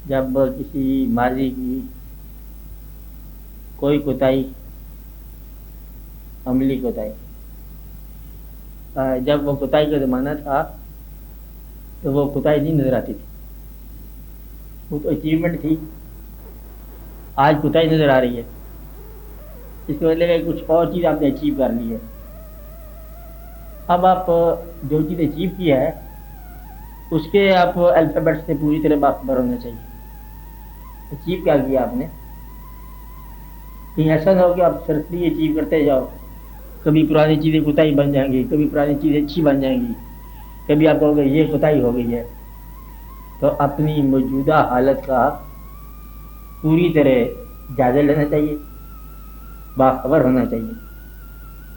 جب کسی ماضی کی کوئی کوتاہی، عملی کوتاہی، جب وہ کوتاہی کا زمانہ تھا تو وہ کوتاہی نہیں نظر آتی تھی، وہ تو اچیومنٹ تھی. آج کوتاہی نظر آ رہی ہے، اس کا مطلب ہے کچھ اور چیز آپ نے اچیو کر لی ہے. اب آپ جو چیز اچیو کی ہے اس کے آپ الفابیٹ سے پوری طرح باخبر ہونا چاہیے. اچیو کیا کیا آپ نے؟ کہیں ایسا نہ ہو کہ آپ سرسری اچیو کرتے جاؤ، کبھی پرانی چیزیں کوتاہی بن جائیں گی، کبھی پرانی چیزیں اچھی بن جائیں گی، کبھی آپ کہو گے یہ کوتاہی ہو گئی ہے. تو اپنی موجودہ حالت کا پوری طرح جائزہ لینا چاہیے، باخبر ہونا چاہیے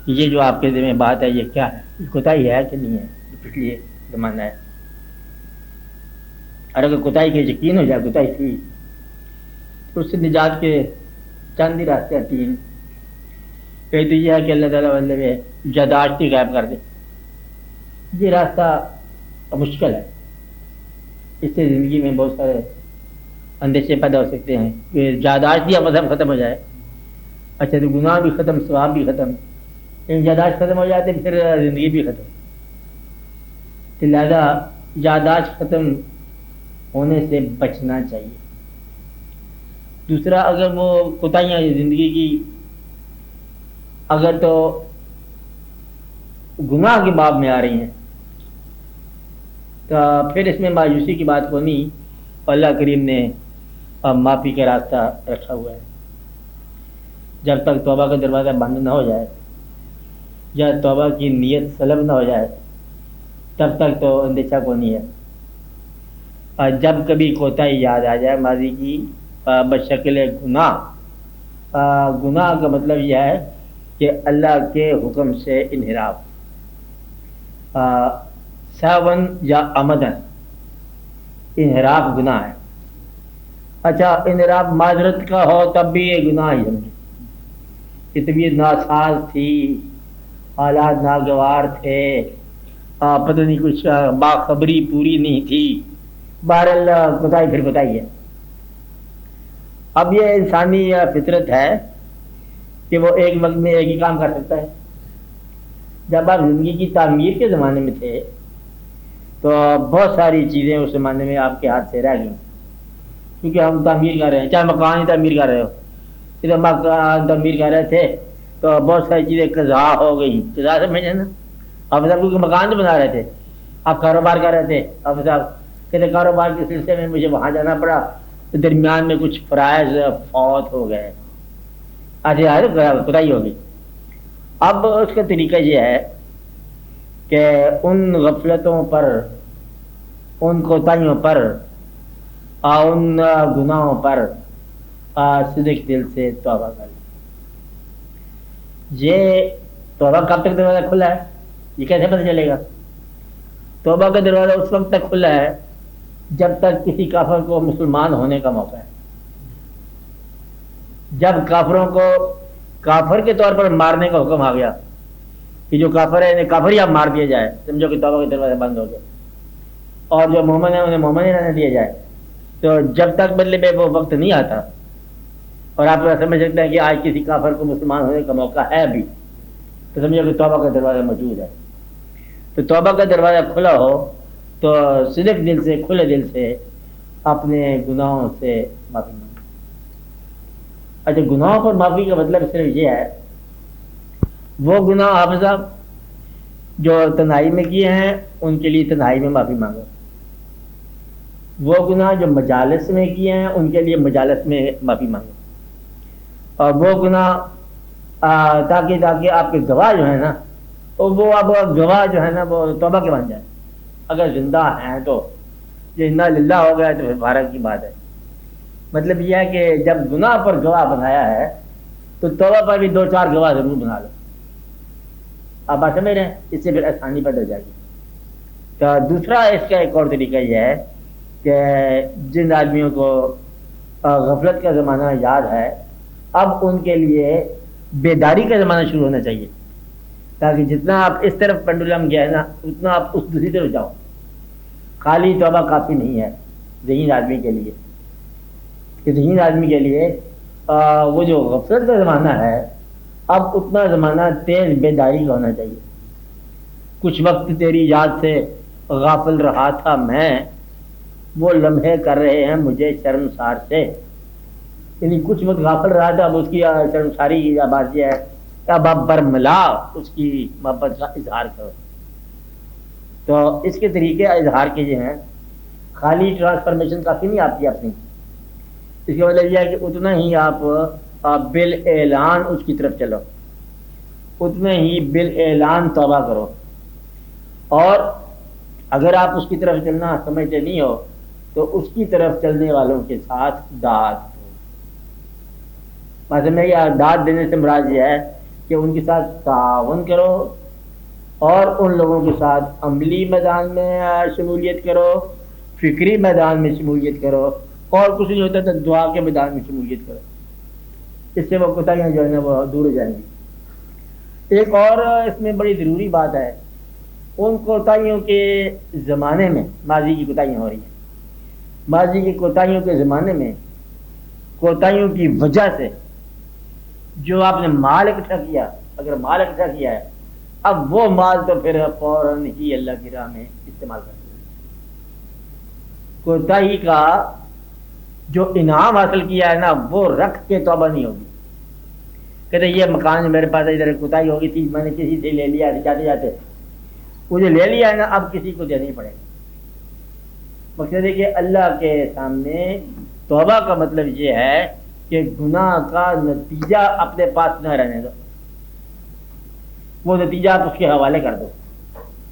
کہ یہ جو آپ کے ذمہ بات ہے یہ کیا ہے، یہ کوتاہی ہے کہ نہیں ہے، یہ پچھلی زمانہ ہے. اور اگر کوتاہی کا یقین ہو جائے کوتاہی تھی تو اس سے نجات کے چند ہی راستے ہیں، تین. ایک تو یہ ہے کہ اللہ تعالیٰ مطلب یاداشتی غائب کر دے. یہ راستہ مشکل ہے، اس سے زندگی میں بہت سارے اندیشے پیدا ہو سکتے ہیں کہ یاداشت یا مذہب ختم ہو جائے. اچھا تو گناہ بھی ختم، ثواب بھی ختم، یاداشت ختم ہو جاتے پھر زندگی بھی ختم. تو لہٰذا یاداشت ختم ہونے سے بچنا چاہیے. دوسرا، اگر وہ کوتاہیاں زندگی کی اگر تو گناہ کے باب میں آ رہی ہیں تو پھر اس میں مایوسی کی بات کو نہیں. اللہ کریم نے معافی کا راستہ رکھا ہوا ہے. جب تک توبہ کا دروازہ بند نہ ہو جائے یا توبہ کی نیت سلب نہ ہو جائے تب تک تو اندیشہ کو نہیں ہے. اور جب کبھی کوتاہی یاد آ جائے ماضی کی بشکل گناہ کا مطلب یہ ہے کہ اللہ کے حکم سے انحراف، ساون یا عمدن انحراف گناہ ہے. اچھا انحراف معذرت کا ہو تب بھی یہ گناہ ہی سمجھے کہ طبیعت ناساز تھی، حالات ناگوار تھے، پتہ نہیں کچھ باخبری پوری نہیں تھی، بہرحال کوتاہی پھر کوتاہی ہے. اب یہ انسانی فطرت ہے کہ وہ ایک وقت میں ایک ہی کام کر سکتا ہے. جب آپ زندگی کی تعمیر کے زمانے میں تھے تو بہت ساری چیزیں اس زمانے میں آپ کے ہاتھ سے رہ گئیں، کیونکہ ہم تعمیر کر رہے ہیں، چاہے مکان ہی تعمیر کر رہے ہو. جب مکان تعمیر کر رہے تھے تو بہت ساری چیزیں قضا ہو گئی. قضا سمجھے نا؟ آپ صاحب کیونکہ مکان تو بنا رہے تھے، آپ کاروبار کر رہے تھے، آپ صاحب کہتے کاروبار کے سلسلے میں مجھے وہاں جانا پڑا تو درمیان میں کچھ فرائض فوت ہو گئے، کوتاہی ہو گئی. اب اس کا طریقہ یہ ہے کہ ان غفلتوں پر، ان کوتاہیوں پر، ان گناہوں پر صدق دل سے توبہ کر لیں. یہ توبہ کب تک دروازہ کھلا ہے یہ کیسے پتہ چلے گا؟ توبہ کا دروازہ اس وقت تک کھلا ہے جب تک کسی کافر کو مسلمان ہونے کا موقع ہے. جب کافروں کو کافر کے طور پر مارنے کا حکم آ گیا کہ جو کافر ہے انہیں کافر ہی آپ مار دیا جائے، سمجھو کہ توبہ کا دروازہ بند ہو گیا. اور جو مومن ہے انہیں مومن ہی رہنے دیا جائے. تو جب تک مطلب وہ وقت نہیں آتا اور آپ سمجھ سکتے ہیں کہ آج کسی کافر کو مسلمان ہونے کا موقع ہے ابھی، تو سمجھو کہ توبہ کا دروازہ موجود ہے. تو توبہ کا دروازہ کھلا ہو تو صدق دل سے، کھلے دل سے اپنے گناہوں سے معافی مانگیں. اچھا گناہوں پر معافی کا مطلب صرف یہ ہے وہ گناہ آپ صاحب جو تنہائی میں کیے ہیں ان کے لیے تنہائی میں معافی مانگو، وہ گناہ جو مجالس میں کیے ہیں ان کے لیے مجالس میں معافی مانگو. اور وہ گناہ تاکہ آپ کے گواہ جو ہیں نا وہ اب گواہ جو ہے نا وہ توبہ کے بن جائیں. اگر زندہ ہیں تو یہ انا للہ ہو گیا تو پھر بھارت کی بات ہے. مطلب یہ ہے کہ جب گناہ پر گواہ بنایا ہے تو توبہ پر بھی 2-4 گواہ ضرور بنا لو. آپ بات سمجھ رہے ہیں؟ اس سے پھر آسانی پیدا ہو جائے گی. تو دوسرا اس کا ایک اور طریقہ یہ ہے کہ جن آدمیوں کو غفلت کا زمانہ یاد ہے اب ان کے لیے بیداری کا زمانہ شروع ہونا چاہیے، تاکہ جتنا آپ اس طرف پنڈولم گیا ہے نا اتنا آپ اس دوسری طرف جاؤ. خالی توبہ کافی نہیں ہے ذہین آدمی کے لیے. کہ ذہین آدمی کے لیے وہ جو غفلت کا زمانہ ہے، اب اتنا زمانہ تیز بیداری کا ہونا چاہیے. کچھ وقت تیری یاد سے غافل رہا تھا میں، وہ لمحے کر رہے ہیں مجھے شرمسار سے. یعنی کچھ وقت غافل رہا تھا، اب اس کی شرمساری کی بات یہ ہے کہ اب آپ برملا اس کی محبت کا اظہار کرو. تو اس کے طریقے اظہار کے جو ہیں، خالی ٹرانسفارمیشن کافی نہیں آپ کی اپنی. اس کا مطلب یہ ہے کہ اتنا ہی آپ بالاعلان اس کی طرف چلو، اتنے ہی بالاعلان توبہ کرو. اور اگر آپ اس کی طرف چلنا سمجھتے نہیں ہو تو اس کی طرف چلنے والوں کے ساتھ داد دو. مثلا یہ داد دینے سے مراد یہ ہے کہ ان کے ساتھ تعاون کرو اور ان لوگوں کے ساتھ عملی میدان میں شمولیت کرو، فکری میدان میں شمولیت کرو، اور کچھ نہیں ہوتا تو دعا کے میدان میں شمولیت کرو. اس سے وہ کوتاہیاں جو ہے نا وہ دور ہو جائیں گی. ایک اور اس میں بڑی ضروری بات ہے، ان کوتاہیوں کے زمانے میں ماضی کی کوتاہیاں ہو رہی ہیں. ماضی کی کوتاہیوں کے زمانے میں کوتاہیوں کی وجہ سے جو آپ نے مال اکٹھا کیا، اگر مال اکٹھا کیا ہے، اب وہ مال تو پھر فوراً ہی اللہ کی راہ میں استعمال کر دیں. کوتاہی کا جو انعام حاصل کیا ہے نا وہ رکھ کے توبہ نہیں ہوگی. کہتے یہ مکان میرے پاس ادھر کوتاہی ہوگی تھی، میں نے کسی سے لے لیا جاتے جاتے، مجھے لے لیا ہے نا، اب کسی کو دینا ہی پڑے گا. مقصد ہے کہ اللہ کے سامنے توبہ کا مطلب یہ ہے کہ گناہ کا نتیجہ اپنے پاس نہ رہنے دو، وہ نتیجہ آپ اس کے حوالے کر دو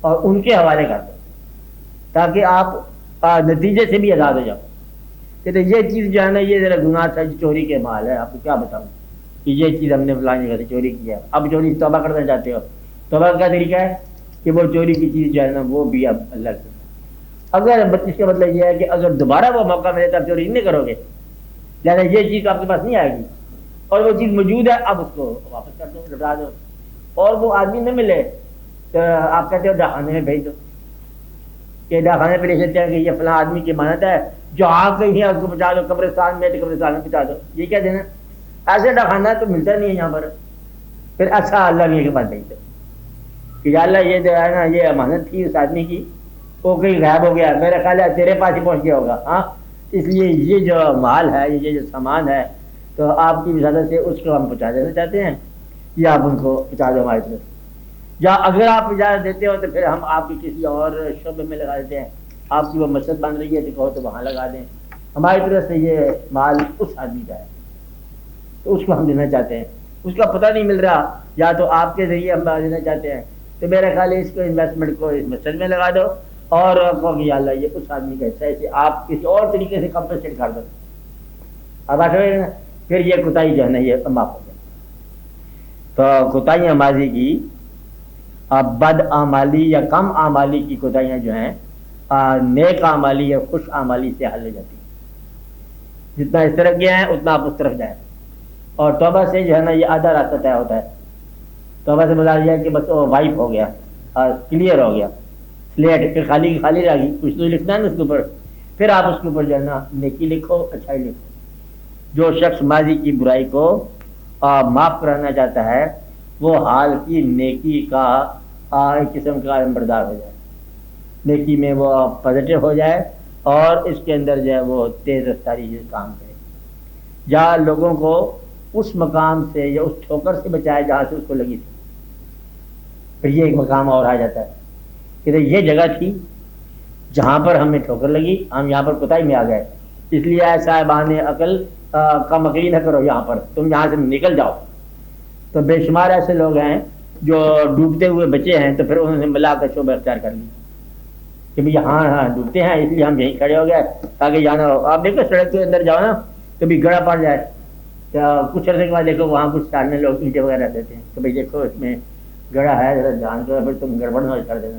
اور ان کے حوالے کر دو تاکہ آپ نتیجے سے بھی آزاد ہو جاؤ. کہتے یہ چیز جو ہے نا یہ ذرا گناہ تھا، چوری کے مال ہے، آپ کو کیا بتاؤں کہ یہ چیز ہم نے فلانی جگہ سے چوری کیا. اب چوری سے توبہ کرنا چاہتے ہو، توبہ کا کیا طریقہ ہے کہ وہ چوری کی چیز جو ہے نا وہ بھی اب اللہ کی. اگر اس کا مطلب یہ ہے کہ اگر دوبارہ وہ موقع ملے تو آپ چوری نہیں کرو گے، لہٰذا یہ چیز آپ کے پاس نہیں آئے گی اور وہ چیز موجود ہے، اب اس کو واپس کر دو، لوٹا دو. اور وہ آدمی نہ ملے تو آپ کہتے ہو ڈاکخانے میں بھیج دو، کہ ڈاکخانے پہ لے جاتے ہیں کہ یہ فلاں آدمی کی امانت ہے، جو آگ کہیں ہے اس کو بچا دو، قبرستان میں قبرستان میں بچا دو. یہ کیا دینا؟ ایسے ڈاکخانہ تو ملتا نہیں ہے یہاں پر. پھر اچھا اللہ میاں کے پاس بھیج دو کہ یا اللہ یہ جو ہے نا یہ امانت تھی اس آدمی کی، وہ کہیں غائب ہو گیا، میرا خیال ہے تیرے پاس ہی پہنچ گیا ہوگا. ہاں اس لیے یہ جو مال ہے، یہ جو سامان ہے، تو آپ کی اجازت سے اس کو ہم پہنچا دینا چاہتے ہیں، یا آپ ان کو پہنچا دو ہماری طرف. یا اگر آپ اجازت دیتے ہو تو پھر ہم آپ کی کسی اور شعبے میں لگا دیتے ہیں. آپ کی وہ مسجد بن رہی ہے تو کہو تو وہاں لگا دیں، ہماری طرف سے یہ مال اس آدمی کا ہے تو اس کو ہم دینا چاہتے ہیں. اس کا پتہ نہیں مل رہا، یا تو آپ کے ذریعے ہم دینا چاہتے ہیں، تو میرا خیال ہے اس کو انویسٹمنٹ کو اس مسجد میں لگا دو اور کہو کہ یا اللہ یہ اس آدمی کا حصہ ہے، اسے آپ کسی اور طریقے سے کمپنسیٹ کر دو. اب آپ پھر یہ کوتاہی جو ہے نا یہ معاف ہو جائے. تو کوتاہیاں ماضی کی بد اعمالی یا کم اعمالی کی کوتاہیاں جو ہیں نیک اعمالی یا خوش اعمالی سے حل ہو جاتی ہیں. جتنا اس طرف گیا ہے اتنا آپ اس طرف جائیں. اور توبہ سے جو ہے نا یہ آدھا راستہ طے ہوتا ہے. توبہ سے بتا دیا کہ بس وہ وائپ ہو گیا، کلیئر ہو گیا سلیٹ، پھر خالی کی خالی رہ گئی، کچھ تو لکھنا ہے نا اس کے اوپر. پھر آپ اس کے اوپر جو ہے نا نیکی لکھو، اچھائی لکھو. جو شخص ماضی کی برائی کو معاف کرانا چاہتا ہے وہ حال کی نیکی کا ایک قسم کا علمبردار ہو جائے، نیکی میں وہ پازیٹیو ہو جائے اور اس کے اندر جو ہے وہ تیز رفتاری سے کام کرے، یا لوگوں کو اس مقام سے یا اس ٹھوکر سے بچائے جہاں سے اس کو لگی تھی. پھر یہ ایک مقام اور آ جاتا ہے کہ یہ جگہ تھی جہاں پر ہمیں ٹھوکر لگی، ہم یہاں پر کوتاہی میں آ گئے، اس لیے اے صاحبان عقل کم عقلی نہ کرو، یہاں پر تم یہاں سے نکل جاؤ. تو بے شمار ایسے لوگ ہیں جو ڈوبتے ہوئے بچے ہیں، تو پھر انہوں نے ملا کر شعبہ اختیار کر لی کہ بھائی ہاں ڈوبتے ہیں اس لیے ہم یہیں کھڑے ہو گئے تاکہ جانا ہو. آپ دیکھو سڑک کے اندر جاؤ نا کبھی گڑا پڑ جائے تو کچھ عرصے کے بعد دیکھو وہاں کچھ سامنے لوگ اینٹیں وغیرہ دیتے ہیں کہ بھائی دیکھو اس میں گڑا ہے، ذرا جان دو، پھر تم گڑبڑ نہ کر دینا.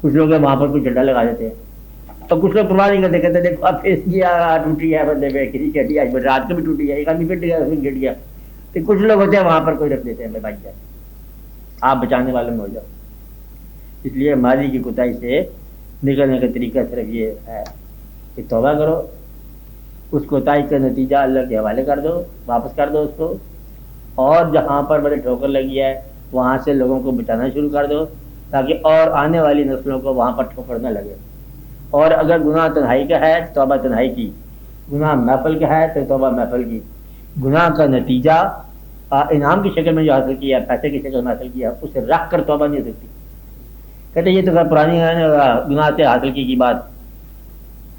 کچھ لوگ وہاں پر کوئی جھنڈا لگا دیتے ہیں، تو کچھ لوگ پرواہ نہیں کرتے، کہتے دیکھو اب اس کی ٹوٹی ہے بندے پہ، کسی کی ہڈی آج رات کو بھی ٹوٹی ہے، ایک آدمی پٹ گیا اس میں گر گیا. تو کچھ لوگ ہوتے ہیں وہاں پر کوئی رکھ دیتے ہیں بھائی جائے آپ بچانے والے میں ہو جاؤ. اس لیے ماضی کی کوتاہی سے نکلنے کا طریقہ صرف یہ ہے کہ توبہ کرو اس کوتاہی کا نتیجہ اللہ کے حوالے کر دو، واپس کر دو اس کو، اور جہاں پر بڑے ٹھوکر لگی ہے وہاں سے لوگوں کو بچانا شروع کر دو تاکہ اور آنے والی نسلوں کو وہاں پر ٹھوکر نہ لگے۔ اور اگر گناہ تنہائی کا ہے تو توبہ تنہائی کی، گناہ محفل کا ہے تو توبہ محفل کی۔ گناہ کا نتیجہ انعام کی شکل میں جو حاصل کیا، پیسے کی شکل میں حاصل کیا، اسے رکھ کر توبہ نہیں ہو سکتی۔ کہتے یہ تو پرانی گناہ سے حاصل کی بات،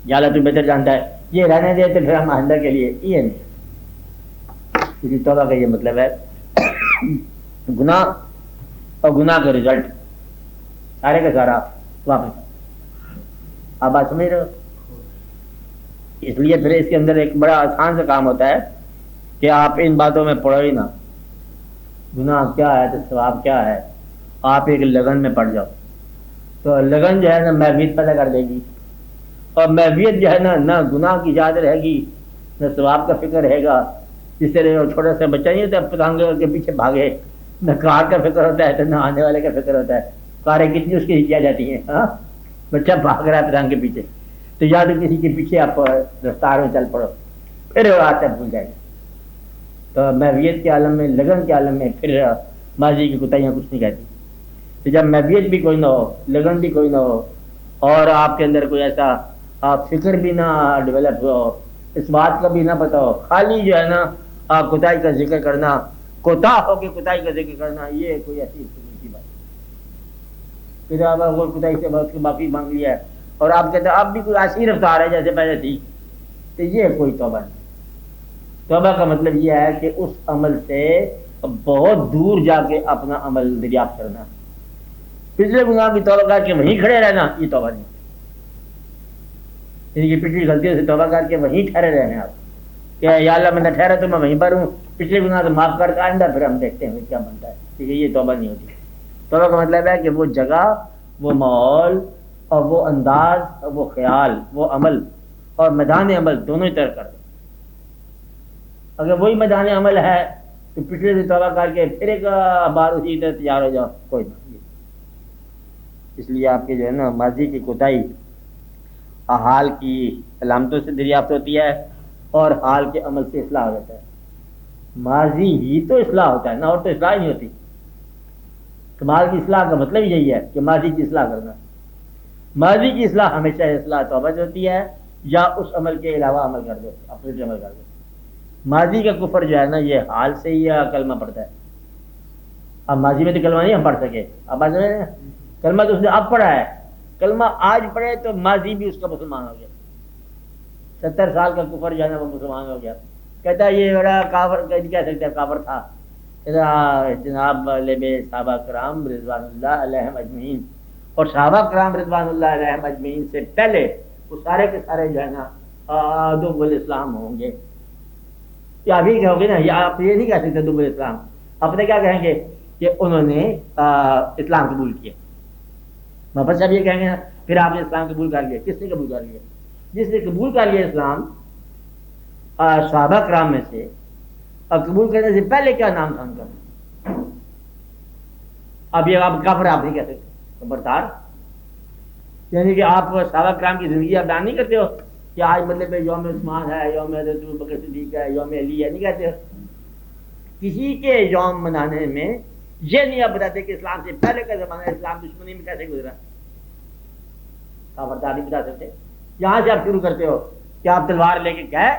یا اللہ تو بہتر جانتا ہے، یہ رہنے دے تو پھر ہم آئندہ کے لیے یہ نہیں۔ اسی توبہ کا یہ مطلب ہے گناہ اور گناہ کا رزلٹ سارے کا سارا واپس۔ آپ بات سمجھ رہے ہو؟ اس لیے پھر اس کے اندر ایک بڑا آسان سا کام ہوتا ہے کہ آپ ان باتوں میں پڑھو ہی نہ، گناہ کیا ہے تو ثواب کیا ہے، آپ ایک لگن میں پڑ جاؤ تو لگن جو ہے نا محویت پیدا کر دے گی، اور محویت جو ہے نا نہ گناہ کی یاد رہے گی نہ ثواب کا فکر رہے گا۔ جس طرح چھوٹا سا بچہ نہیں ہوتا پتنگ کے پیچھے بھاگے، نہ کار کا فکر ہوتا ہے تو نہ آنے والے کا فکر ہوتا ہے، کاریں کتنی اس کی کیا جاتی ہیں، ہاں بچہ بھاگ رہا ہے پتنگ کے پیچھے تو یا تو کسی کے پیچھے آپ رفتار میں چل پڑو، پھر وہ آتا بھول جائے گا۔ تو محویت کے عالم میں، لگن کے عالم میں پھر ماضی کی کوتاہیاں کچھ نہیں کہتی۔ تو جب محویت بھی کوئی نہ ہو، لگن بھی کوئی نہ ہو، اور آپ کے اندر کوئی ایسا فکر بھی نہ ڈیولپ ہو، اس بات کا بھی نہ پتہ ہو، خالی جو ہے نا کوتاہی کا ذکر کرنا، کوتاہ ہو کے کوتاہی کا ذکر کرنا، یہ کوئی ایسی کی بات ہے۔ پھر آپ کوتاہی سے بہت معافی مانگ لیا ہے اور آپ کہتے ہیں اب بھی کوئی ایسی رفتار ہے جیسے پہلے تھی، تو یہ کوئی توبہ نہیں۔ توبہ کا مطلب یہ ہے کہ اس عمل سے بہت دور جا کے اپنا عمل دریافت کرنا، پچھلے گناہ کی توبہ کر کے وہیں کھڑے رہنا، یہ توبہ نہیں۔ یعنی کہ پچھلی غلطیوں سے توبہ کر کے وہیں ٹھہرے رہے ہیں آپ کہ یا اللہ میں نہ ٹھہرا تو میں وہیں پر ہوں، پچھلے گناہ تو معاف کر کے آئندہ پھر ہم دیکھتے ہیں کیا بنتا ہے، ٹھیک ہے، یہ توبہ نہیں ہوتی۔ توبہ کا مطلب ہے کہ وہ جگہ، وہ ماحول اور وہ انداز اور وہ خیال، وہ عمل اور میدان عمل دونوں ہی ترک کر دیں۔ اگر وہی میدان عمل ہے تو پچھلے سے توبہ کر کے پھر ایک بار اسی طرح تیار ہو جاؤ، کوئی نہ۔ اس لیے آپ کے جو ہے نا ماضی کی کوتاہی حال کی علامتوں سے دریافت ہوتی ہے اور حال کے عمل سے اصلاح ہو جاتا ہے۔ ماضی ہی تو اصلاح ہوتا ہے نا، اور تو اصلاح نہیں ہوتی۔ کمال کی اصلاح کا مطلب یہی ہے کہ ماضی کی اصلاح کرنا۔ ماضی کی اصلاح ہمیشہ اصلاح توبہ سے ہوتی ہے یا اس عمل کے علاوہ عمل کر دو، اپنے عمل کر دو۔ ماضی کا کفر جو ہے نا یہ حال سے ہی کلمہ پڑھتا ہے۔ اب ماضی میں تو کلمہ نہیں ہم پڑھ سکے، اب کلمہ تو اس نے اب پڑھا ہے، کلمہ آج پڑھے تو ماضی بھی اس کا مسلمان ہو گیا۔ 70 سال کا کفر جو ہے نا وہ مسلمان ہو گیا۔ کہتا ہے یہ بڑا کافر کہہ سکتے ہیں، کافر تھا۔ جناب صحابہ کرام رضوان اللہ علیہم اجمعین، اور صحابہ کرام رضوان اللہ علیہم اجمعین سے پہلے وہ سارے کے سارے جو ہے نا دوب الاسلام ہوں گے۔ یا ابھی کہو گے نا، یا آپ یہ نہیں کہہ سکتے دوب الاسلام، اپنے کیا کہیں گے کہ انہوں نے اسلام قبول کیا۔ محمد صاحب یہ کہیں گے نا پھر آپ نے اسلام قبول کر لیا۔ کس نے قبول کر لیا؟ جس نے قبول کر لیا اسلام صحابہ کرام میں سے، اور قبول کرنے سے پہلے کیا نام تھا ان کا؟ اب یہ آپ کافر آپ نہیں کہہ سکتے، خبردار۔ یعنی کہ آپ صحابہ کرام کی زندگی آپ بیان نہیں کرتے ہو کہ آج مطلب یوم عثمان ہے، یوم حضرت ابوبکر صدیق ہے، یوم علی ہے، نہیں کہتے ہو؟ کسی کے یوم منانے میں یہ نہیں آپ بتاتے کہ اسلام سے پہلے کا زمانہ اسلام دشمنی میں کیسے گزرا، خبردار نہیں بتا سکتے۔ یہاں سے آپ شروع کرتے ہو کہ آپ تلوار لے کے گئے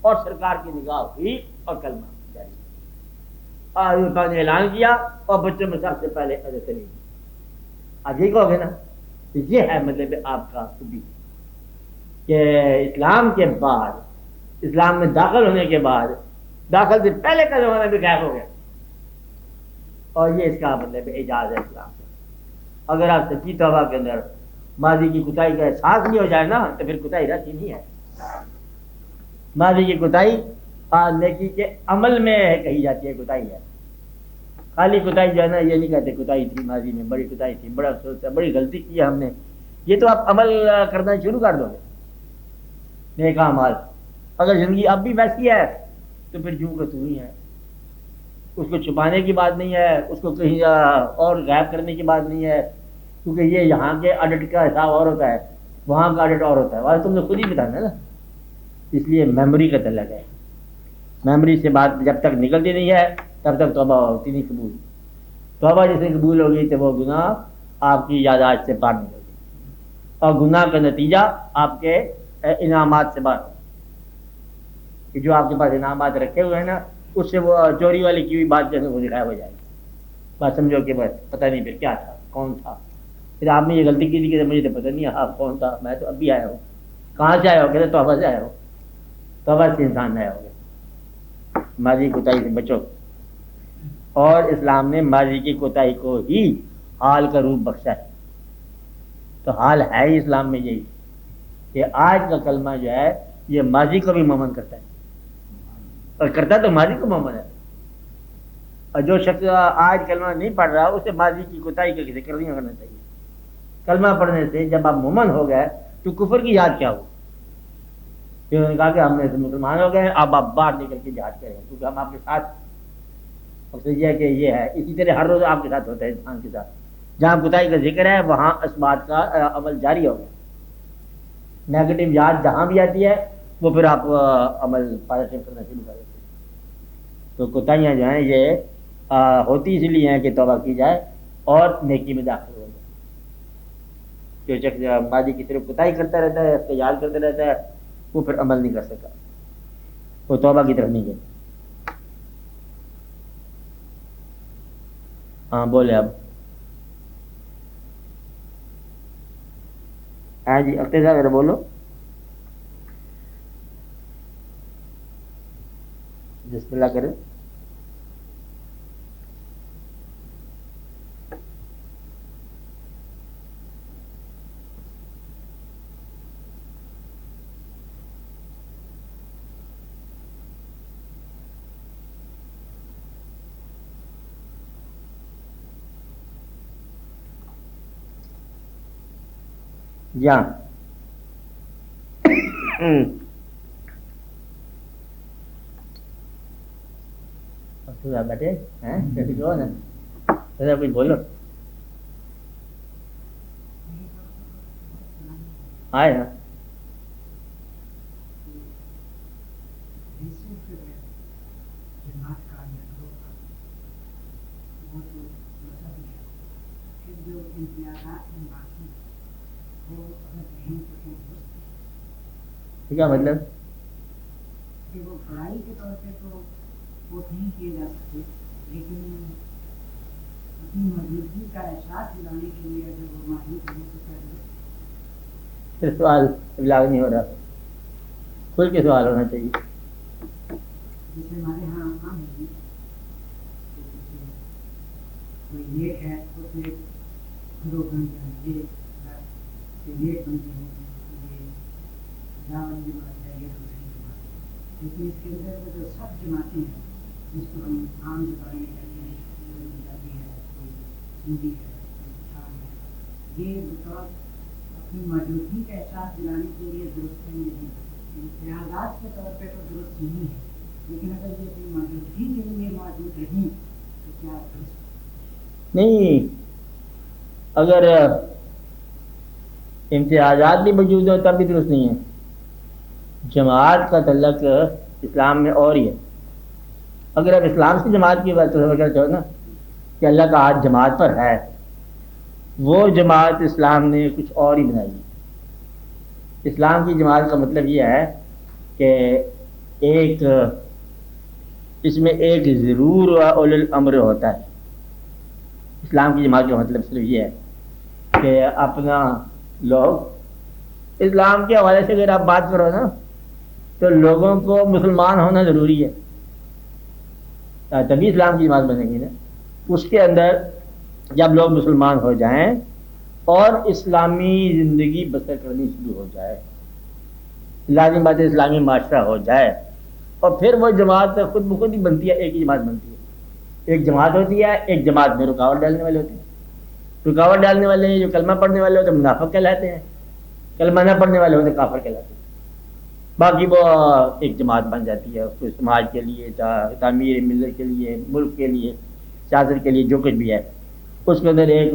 اور سرکار کی نگاہ ہوئی اور کلمہ جاری نے اعلان کیا اور بچوں میں سب سے پہلے حضرت علی۔ اب یہ کہو گے نا، یہ ہے مطلب آپ کا خوبی کہ اسلام کے بعد، اسلام میں داخل ہونے کے بعد، داخل سے پہلے کا زمانہ بھی غائب ہو گیا، اور یہ اس کا مطلب اعجاز ہے اسلام کا۔ اگر آپ سچی توبہ کے اندر ماضی کی کوتاہی کا احساس نہیں ہو جائے نا تو پھر کوتاہی رہتی نہیں ہے۔ ماضی کی کوتاہی نیکی کے عمل میں کہی جاتی ہے کوتاہی ہے، خالی کوتاہی جو ہے نا یہ نہیں کہتے کوتاہی تھی ماضی میں، بڑی کوتاہی تھی، بڑا افسوس ہے، بڑی غلطی کی ہے ہم نے۔ یہ تو آپ عمل کرنا شروع کر دو گے، نیک اعمال۔ اگر زندگی اب بھی ویسی ہے تو پھر جوں کا تو ہی ہے، اس کو چھپانے کی بات نہیں ہے، اس کو کہیں اور غائب کرنے کی بات نہیں ہے، کیونکہ یہ یہاں کے آڈٹ کا حساب اور ہوتا ہے، وہاں کا آڈٹ اور ہوتا ہے، وہاں تم نے خود ہی بتانا نا۔ اس لیے میموری کا تعلق ہے. میموری سے بات جب تک نکلتی نہیں ہے تب تک توبہ ہوتی نہیں قبول. توبہ جس سے قبول ہوگی تو وہ گناہ آپ کی یادداشت سے باہر نکل گئی اور گناہ کا نتیجہ آپ کے انعامات سے باہر. کہ جو آپ کے پاس انعامات رکھے ہوئے ہیں نا اس سے وہ چوری والی کی ہوئی بات جو ہے وہ غائب ہو جائے گی. بات سمجھو کہ بس پتہ نہیں پھر کیا تھا کون تھا. پھر آپ نے یہ غلطی کی تھی کہ مجھے تو پتہ نہیں آپ کون تھا, میں تو اب بھی آیا ہوں. کہاں سے آیا ہو؟ کہتے توبہ سے آیا ہو. توبہ سے انسان آیا ہو گیا. ماضی کوتاہی سے بچو. اور اسلام نے ماضی کی کوتاہی کو ہی حال کا روپ بخشا ہے. تو حال ہے ہی اسلام میں یہی کہ آج کا کلمہ جو ہے یہ ماضی کو بھی مومن کرتا ہے, اور کرتا تو ماضی کو مومن ہے. اور جو شخص آج کلمہ نہیں پڑھ رہا اسے ماضی کی کوتاہی کا ذکر نہیں کرنا چاہیے. کلمہ پڑھنے سے جب آپ مومن ہو گئے تو کفر کی یاد کیا ہو. پھر انہوں نے کہا کہ ہم نے مسلمان ہو گئے ہیں, اب آپ باہر نکل کے جہاد کریں کیونکہ ہم آپ کے ساتھ. مقصد یہ ہے کہ یہ ہے اسی طرح ہر روز آپ کے ساتھ ہوتا ہے انسان کے ساتھ. جہاں کوتاہی کا ذکر ہے وہاں اس بات کا عمل جاری ہو گیا. نیگیٹو یاد جہاں بھی آتی ہے وہ پھر آپ عمل پازیٹیو کرنا شروع کر دیتے ہیں. تو کوتاہیاں جو ہیں یہ ہوتی اس لیے ہیں کہ توبہ کی جائے اور نیکی میں داخل ہو جائے. جو شخص ماضی کی طرف کوتاہی کرتا رہتا ہے, اس کا یاد کرتا رہتا ہے, وہ پھر عمل نہیں کر سکتا, وہ توبہ کی طرف نہیں گئے. ہاں بولے اب. ہاں جی اختر صاحب ذرا بولو. بسم اللہ کرے. جہاں بیٹھے ہیں نا کچھ بولو. آئے نا کیا مطلب کہ وہ پڑھائی کے طور پہ تو وہ نہیں کیے جا سکتے, لیکن اپنی موجودگی کا احساس دلانے کے لیے اگر وہ موجود نہیں تو پھر سوال ابلاغ نہیں ہو رہا, کھل کے سوال ہونا چاہیے. جیسے ہمارے یہاں عام ہے کوئی نیک ہے اس میں دو بن جائیں, یہ نیک بن جائیں, یہ دعوت جماعت ہے, یہ دوسری جماعت ہے. لیکن اس کے اندر میں جو سب جماعتیں ہیں جس کو ہم عام زبان میں کہتے ہیں, کوئی پنجابی ہے, کوئی ہندی ہے, کوئی پٹھان ہے, یہ بطور اپنی موجودگی کا احساس دلانے کے لیے درست نہیں. امتیازات کے طور پہ تو درست نہیں ہے, لیکن اگر یہ اپنی موجودگی کے لیے موجود رہیں تو کیا درست نہیں. اگر امتیازات بھی موجود ہو تب بھی درست نہیں ہے. جماعت کا تعلق اسلام میں اور ہی ہے. اگر آپ اسلام سے جماعت کی بات کرنا چاہو نا کہ اللہ کا ہاتھ جماعت پر ہے, وہ جماعت اسلام نے کچھ اور ہی بنائی ہے. اسلام کی جماعت کا مطلب یہ ہے کہ ایک اس میں ایک ضرور اول الامر ہوتا ہے. اسلام کی جماعت کا مطلب صرف یہ ہے کہ اپنا لوگ اسلام کے حوالے سے اگر آپ بات کرو نا تو لوگوں کو مسلمان ہونا ضروری ہے, تبھی اسلام کی جماعت بنے گی نا. اس کے اندر جب لوگ مسلمان ہو جائیں اور اسلامی زندگی بسر کرنی شروع ہو جائے, لازم بات ہے اسلامی معاشرہ ہو جائے, اور پھر وہ جماعت خود بخود ہی بنتی ہے, ایک ہی جماعت بنتی ہے. ایک جماعت ہوتی ہے, ایک جماعت میں رکاوٹ ڈالنے والے ہوتے ہیں. رکاوٹ ڈالنے والے جو کلمہ پڑھنے والے ہوتے ہیں منافق کہلاتے ہیں, کلمہ نہ پڑھنے والے ہوتے ہیں کافر کہلاتے ہیں. باقی وہ ایک جماعت بن جاتی ہے, اس کو سماج کے لیے, تعمیر ملت کے لیے, ملک کے لیے, سیاست کے لیے, جو کچھ بھی ہے اس کے اندر ایک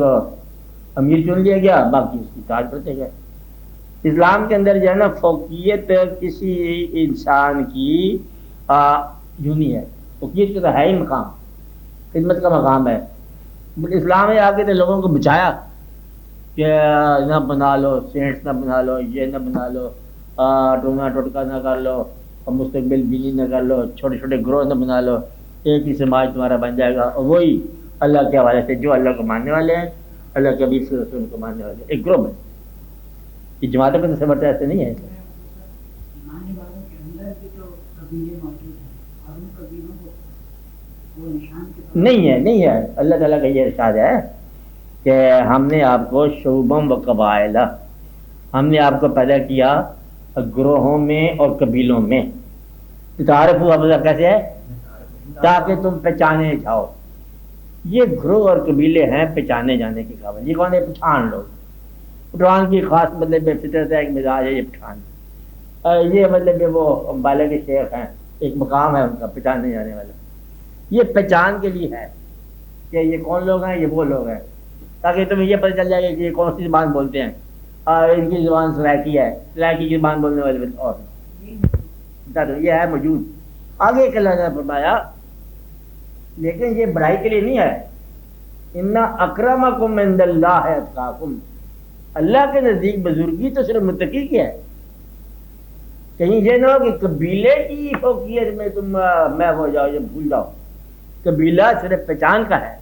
امیر چن لیا گیا, باقی اس کی اطاعت کرتے گئے. اسلام کے اندر جو ہے نا فوقیت کسی انسان کی یوں نہیں ہے، فوقیت کا تو ہے ہی مقام، خدمت کا مقام ہے. اسلام میں آ کے تو لوگوں کو بچایا کہ نہ بنا لو سینٹس، نہ بنا لو یہ، نہ بنا لو ٹونا ٹوٹکا نہ کر لو، اور مستقبل بینی نہ کر لو، چھوٹے چھوٹے گروہ نہ بنا لو، ایک ہی سماج تمہارا بن جائے گا. اور وہی اللہ کے حوالے سے جو اللہ کو ماننے والے ہیں، اللہ کے حبیب صلی اللہ علیہ وسلم کو ماننے والے ہیں، ایک گروہ میں. یہ جماعتوں کا تصور ایسے نہیں ہے. ماننے والوں کے اندر بھی تو قبیلے موجود ہیں، اور ان قبیلوں کو وہ نشان کے طور نہیں ہے. اللہ تعالیٰ کا یہ ارشاد ہے کہ ہم نے آپ کو شعوبم و قبائل، ہم نے آپ کو پیدا کیا گروہوں میں اور قبیلوں میں. تعارف ہوا مطلب کیسے ہے؟ تاکہ تم پہچانے جاؤ. یہ گروہ اور قبیلے ہیں پہچانے جانے کے قابل. یہ کون ہے؟ پٹھان لوگ. پٹھان کی خاص مطلب فطرت ہے، ایک مزاج ہے یہ پٹھان. یہ مطلب وہ بالغ شیخ ہیں، ایک مقام ہے ان کا پہچانے جانے والا. یہ پہچان کے لیے ہے کہ یہ کون لوگ ہیں، یہ وہ لوگ ہیں، تاکہ تمہیں یہ پتہ چل جائے کہ یہ کون سی زبان بولتے ہیں. ان کی زبان سرائکی ہے، سرائکی کی زبان بولنے والے اور یہ ہے موجود. آگے ایک اللہ نے فرمایا لیکن یہ بڑائی کے لیے نہیں ہے. ان اکرمکم عند اللہ اتقاکم، اللہ کے نزدیک بزرگی تو صرف متقی کی ہے. کہیں یہ نہ ہو کہ قبیلے کی فوقیت میں تم محو ہو جاؤ یا بھول جاؤ. قبیلہ صرف پہچان کا ہے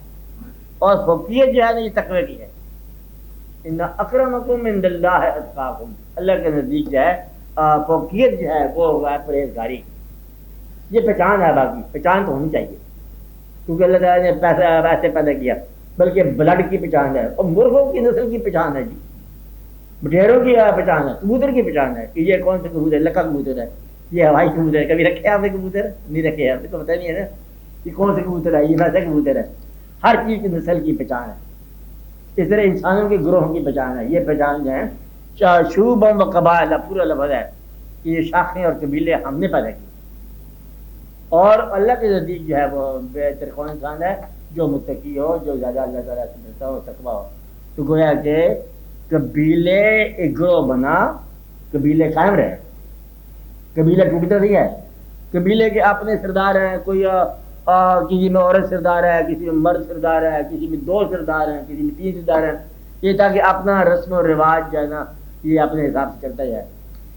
اور فوقیت جو ہے نا یہ تقوی کی ہے. ان اکرمکم عند اللہ اتقاکم، اللہ کے نزدیک جو ہے فوقیت جو ہے وہ ہے پرہیزگاری. یہ پہچان ہے، باقی پہچان تو ہونی چاہیے کیونکہ اللہ تعالیٰ نے پیسہ ویسے پیدا کیا، بلکہ بلڈ کی پہچان ہے اور مرغوں کی نسل کی پہچان ہے. جی بٹیروں کی پہچان ہے، کبوتر کی پہچان ہے کہ یہ کون سے کبوتر ہے، لکا کبوتر ہے، یہ ہوائی کبوتر ہے. کبھی رکھے آپ نے کبوتر؟ نہیں رکھے، آپ کو پتہ نہیں ہے نا یہ کون سے کبوتر ہے، یہ ویسا کبوتر ہے. ہر چیز کی نسل کی پہچان ہے. اس طرح انسانوں کے گروہوں کی پہچان ہے. یہ پہچان جو ہے شعوبم و قبائل پورا لفظ ہے کہ یہ شاخیں اور قبیلے ہم نے پیدا کی. اور اللہ کے نزدیک جو ہے وہ بہتر کون انسان ہے؟ جو متقی ہو، جو زیادہ اللہ تعالیٰ سے ڈرتا ہو، تقویٰ ہو. تو گویا کہ قبیلے ایک گروہ بنا، قبیلے قائم رہے. قبیلہ ٹوٹتا نہیں ہے. قبیلے کے اپنے سردار ہیں، کوئی کسی میں عورت سردار ہے، کسی میں مرد سردار ہے، کسی میں 2 سردار ہیں، کسی میں 3 سردار ہیں. یہ تاکہ اپنا رسم و رواج جو ہے نا یہ اپنے حساب سے چلتا جائے.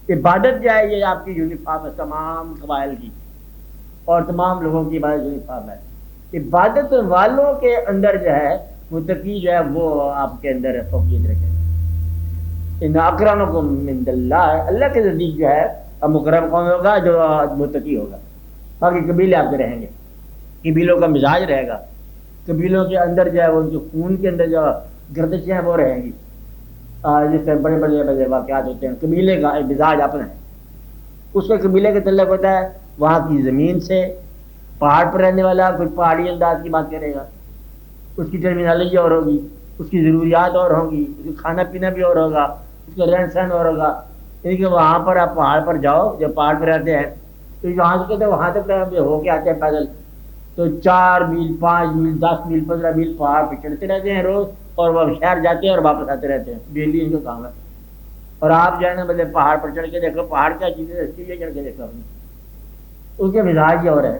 عبادت جو ہے یہ آپ کی یونیفارم ہے تمام قبائل کی، اور تمام لوگوں کی عبادت یونیفارم ہے. عبادت والوں کے اندر جو ہے متقی جو ہے وہ آپ کے اندر فوقیت رکھے. ان اکرمکم عند اللہ، اللہ کے نزدیک جو ہے مکرم کون ہوگا؟ جو متقی ہوگا. باقی قبیلے آپ کے رہیں گے، قبیلوں کا مزاج رہے گا، قبیلوں کے اندر جو ہے وہ جو خون کے اندر جو گردشیں ہیں وہ رہیں گی. جس سے بڑے بڑے واقعات ہوتے ہیں، قبیلے کا ایک مزاج اپنا ہے. اس کے قبیلے کا تعلق ہوتا ہے وہاں کی زمین سے. پہاڑ پر رہنے والا کچھ پہاڑی انداز کی بات کرے گا، اس کی ٹرمینالوجی اور ہوگی، اس کی ضروریات اور ہوں گی، اس کا کھانا پینا بھی اور ہوگا، اس کا رہن سہن اور ہوگا. یعنی کہ وہاں پر آپ پہاڑ پر جاؤ، جب پہاڑ پہ رہتے ہیں تو جہاں سے کہتے ہیں وہاں تک ہو کے آتے ہیں پیدل، تو 4 میل 5 میل 10 میل 15 میل پہاڑ پہ چڑھتے رہتے ہیں روز، اور وہ شہر جاتے ہیں اور واپس آتے رہتے ہیں. ڈیلی ان کا کام ہے. اور آپ جو ہے نا مطلب پہاڑ پر چڑھ کے دیکھو، پہاڑ کیا چیز ہے، اس کے چڑھ کے دیکھو. اس کے مزاج ہی اور ہے.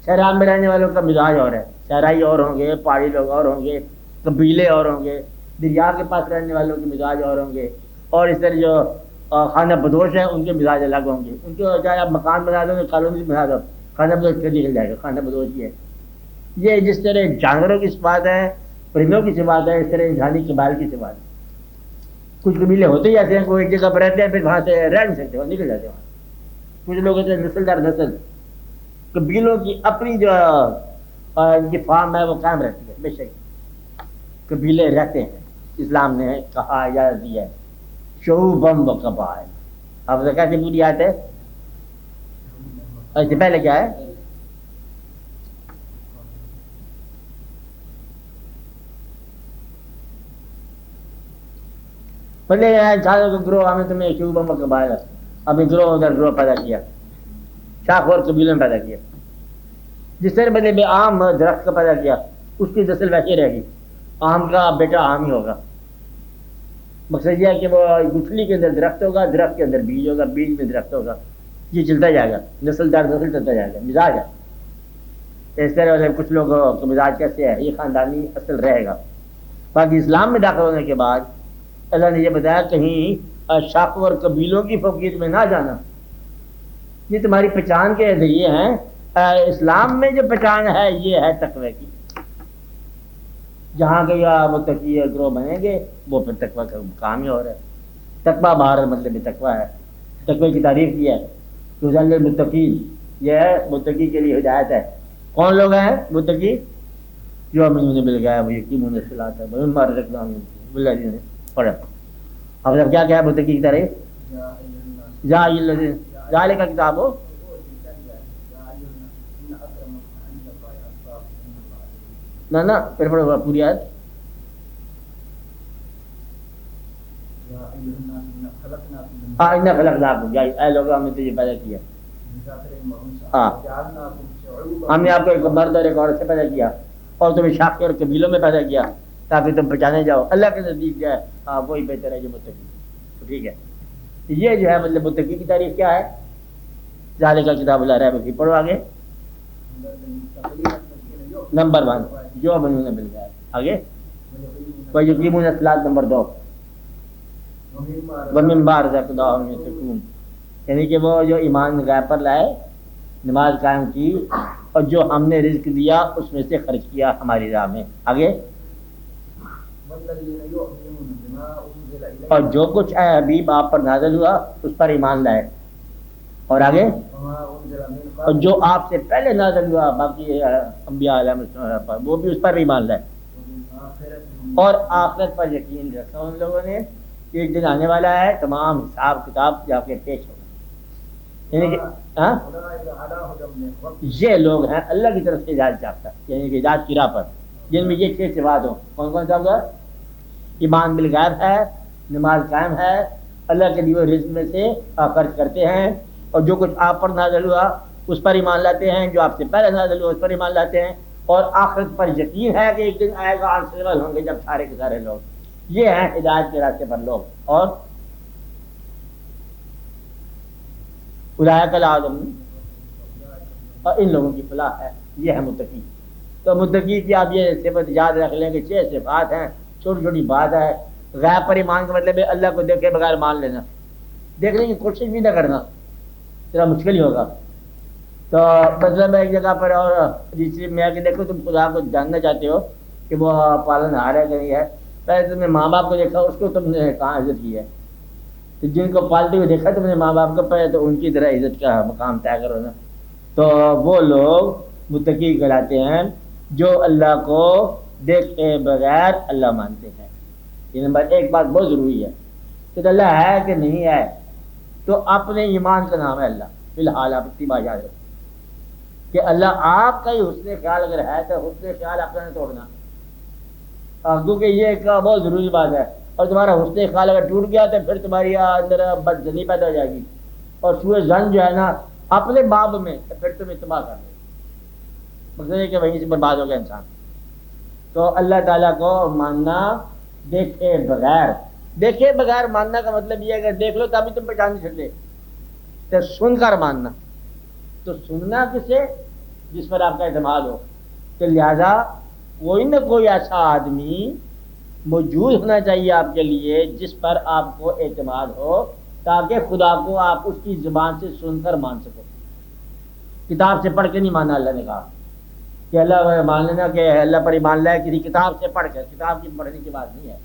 شہرام میں رہنے والوں کا مزاج اور ہے، شہرائی اور ہوں گے، پہاڑی لوگ اور ہوں گے، قبیلے اور ہوں گے، دریا کے پاس رہنے والوں کے مزاج اور ہوں گے، اور اس طرح جو خانہ بدوش ہیں ان کے مزاج الگ ہوں گے. ان کے چاہے آپ مکان بنا دو، کالونی بنا دو، خانہ بدوش پھر نکل جائے گا. خانہ بدوش ہی ہے. یہ جس طرح جانوروں کی صفات ہے، پرندوں کی صفات ہے، اس طرح انسانی قبائل کی صفات ہے. کچھ قبیلے ہوتے ہی ایسے ہیں، کوئی ایک جگہ پر رہتے ہیں پھر وہاں سے رہ نہیں سکتے، وہ نکل جاتے ہیں. کچھ لوگ ہوتے ہیں نسل در نسل، قبیلوں کی اپنی جو ان کی فارم ہے وہ قائم رہتی ہے. بے شک قبیلے رہتے ہیں. اسلام نے کہا اجازت دی ہے شعوبم و قبائل. اب کیسے پوری آیت ہے؟ اس سے پہلے کیا ہے؟ پہلے انسانوں کے گروہ ہمیں تمہیں شعوبم و قبائل، ابھی گروہ ادھر گروہ پیدا کیا، شاخ اور قبیلوں میں پیدا کیا. جس طرح بنے بے آم درخت کا پیدا کیا، اس کی نسل ویسے رہے گی. آم کا بیٹا آم ہی ہوگا. مقصد یہ ہے کہ وہ گٹھلی کے اندر درخت ہوگا، درخت کے اندر بیج ہوگا، بیج میں درخت ہوگا، یہ چلتا جائے گا، نسل در نسل چلتا جائے گا، مزاج ہے اس طرح والے کچھ لوگوں کا مزاج کیسے ہے، یہ خاندانی اصل رہے گا۔ باقی اسلام میں داخل ہونے کے بعد اللہ نے یہ بتایا کہیں شاخوں اور قبیلوں کی فوقیت میں نہ جانا، یہ تمہاری پہچان کے ذریعے ہیں۔ اسلام میں جو پہچان ہے یہ ہے تقوی کی، جہاں کے متقی گروہ بنیں گے وہ پھر تقوی کا کام ہی ہو رہا ہے۔ تقوی بہر مطلب تقوی ہے، تقوی کی تعریف کی ہے، رضل المتقین، یہ ہے متقی کے لیے ہدایت ہے۔ کون لوگ ہیں متقی؟ جو امنون بالغیب وہ یقیمون الصلاۃ ومما رزقناہم والذین پڑھا۔ اب جب کیا ہے متقی کی تعریف؟ یا الذین ذالک کتاب ہو نہ پھر پڑھو پوری آیت۔ اِنَّا خَلَقْنَاكُمْ، اے لوگوں ہم نے تجھے پیدا کیا، ہاں ہم نے آپ کو ایک مرد اور ایک عورت سے پیدا کیا اور تمہیں شاخ اور قبیلوں میں پیدا کیا تاکہ تم پہچانے جاؤ اللہ کے نزدیک جو ہے ہاں وہی بہتر ہے جو متقی۔ تو ٹھیک ہے، یہ جو ہے مطلب متقی کی تعریف کیا ہے؟ ذالک کتاب لا ریب فیہ، پڑھو آگے۔ نمبر 1 جو امنون بالغیب، آگے وَیُقِیمُونَ الصَّلَاۃَ، نمبر 2 وَمِمَّا رَزَقْنَاهُمْ يُنْفِقُونَ، یعنی کہ وہ جو ایمان غیب پر لائے، نماز قائم کی اور جو ہم نے رزق دیا اس میں سے خرچ کیا ہماری راہ میں۔ آگے اور جو کچھ اے حبیب آپ پر نازل ہوا اس پر ایمان لائے، اور آگے اور جو آپ سے پہلے نازل ہوا باقی انبیاء علیہ السلام پر وہ بھی اس پر ایمان لائے، اور آخرت پر یقین رکھا ان لوگوں نے کہ ایک دن آنے والا ہے تمام حساب کتاب جا کے پیش ہوگا۔ یعنی کہ یہ لوگ ہیں اللہ کی طرف سے ہدایت یافتہ، یعنی کہ ہدایت کی راہ پر، جن میں یہ 6 صفات ہوں۔ کون کون سا ہوگا؟ ایمان بالغیب ہے، نماز قائم ہے، اللہ کے لیے رزق میں سے خرچ کرتے ہیں، اور جو کچھ آپ پر نازل ہوا اس پر ایمان لاتے ہیں، جو آپ سے پہلے نازل ہوا اس پر ایمان لاتے ہیں، اور آخرت پر یقین ہے کہ ایک دن آئے گا آنسر ہوں گے جب سارے کے سارے لوگ۔ یہ ہیں ہدایت کے راستے پر لوگ، اور اولئک العظم، اور ان لوگوں کی فلاح ہے، یہ ہے متقی۔ تو متقی کی آپ یہ صفت یاد رکھ لیں کہ 6 صفات ہیں، چھوٹی چھوٹی بات ہے۔ غیب پر ایمان کا مطلب ہے اللہ کو دیکھے بغیر مان لینا، دیکھنے کی کوشش بھی نہ کرنا، ذرا مشکل ہی ہوگا۔ تو مطلب ایک جگہ پر اور دوسری میں کہ دیکھو تم خدا کو جاننا چاہتے ہو کہ وہ پالن ہار ہے کہ نہیں ہے، پہلے تم نے ماں باپ کو دیکھا اس کو تم نے کہاں عزت کی ہے؟ تو جن کو پالتے ہوئے دیکھا تم نے ماں باپ کو، پہلے تو ان کی طرح عزت کا مقام طے کرو نا۔ تو وہ لوگ متقی کہلاتے ہیں جو اللہ کو دیکھے بغیر اللہ مانتے ہیں۔ یہ نمبر 1 بات بہت ضروری ہے کہ اللہ ہے کہ نہیں ہے، تو اپنے ایمان کا نام ہے اللہ۔ فی الحال آپ اتنی بات یاد رکھیں کہ اللہ آپ کا ہی حسن خیال اگر ہے تو حسن خیال آپ کا نہ توڑنا، کیونکہ یہ ایک بہت ضروری بات ہے، اور تمہارا حسن خیال اگر ٹوٹ گیا تو پھر تمہاری اندر بدزنی پیدا ہو جائے گی، اور سوء ظن جو ہے نا اپنے باب میں تو پھر تمہیں تباہ کر دے، مقصد ہے کہ وہیں سے برباد ہو گیا انسان۔ تو اللہ تعالیٰ کو ماننا دیکھے بغیر ماننا کا مطلب یہ ہے کہ دیکھ لو تبھی تم پہچان نہیں سکتے، تو سن کر ماننا، تو سننا کسے؟ جس پر آپ کا اعتماد ہو۔ تو لہذا کوئی نہ کوئی ایسا آدمی موجود ہونا چاہیے آپ کے لیے جس پر آپ کو اعتماد ہو، تاکہ خدا کو آپ اس کی زبان سے سن کر مان سکو۔ کتاب سے پڑھ کے نہیں ماننا، اللہ نے کہا کہ اللہ مان لینا کہ اللہ پر ایمان لائے کسی کتاب سے پڑھ کر، کتاب کی پڑھنے کی بات نہیں ہے۔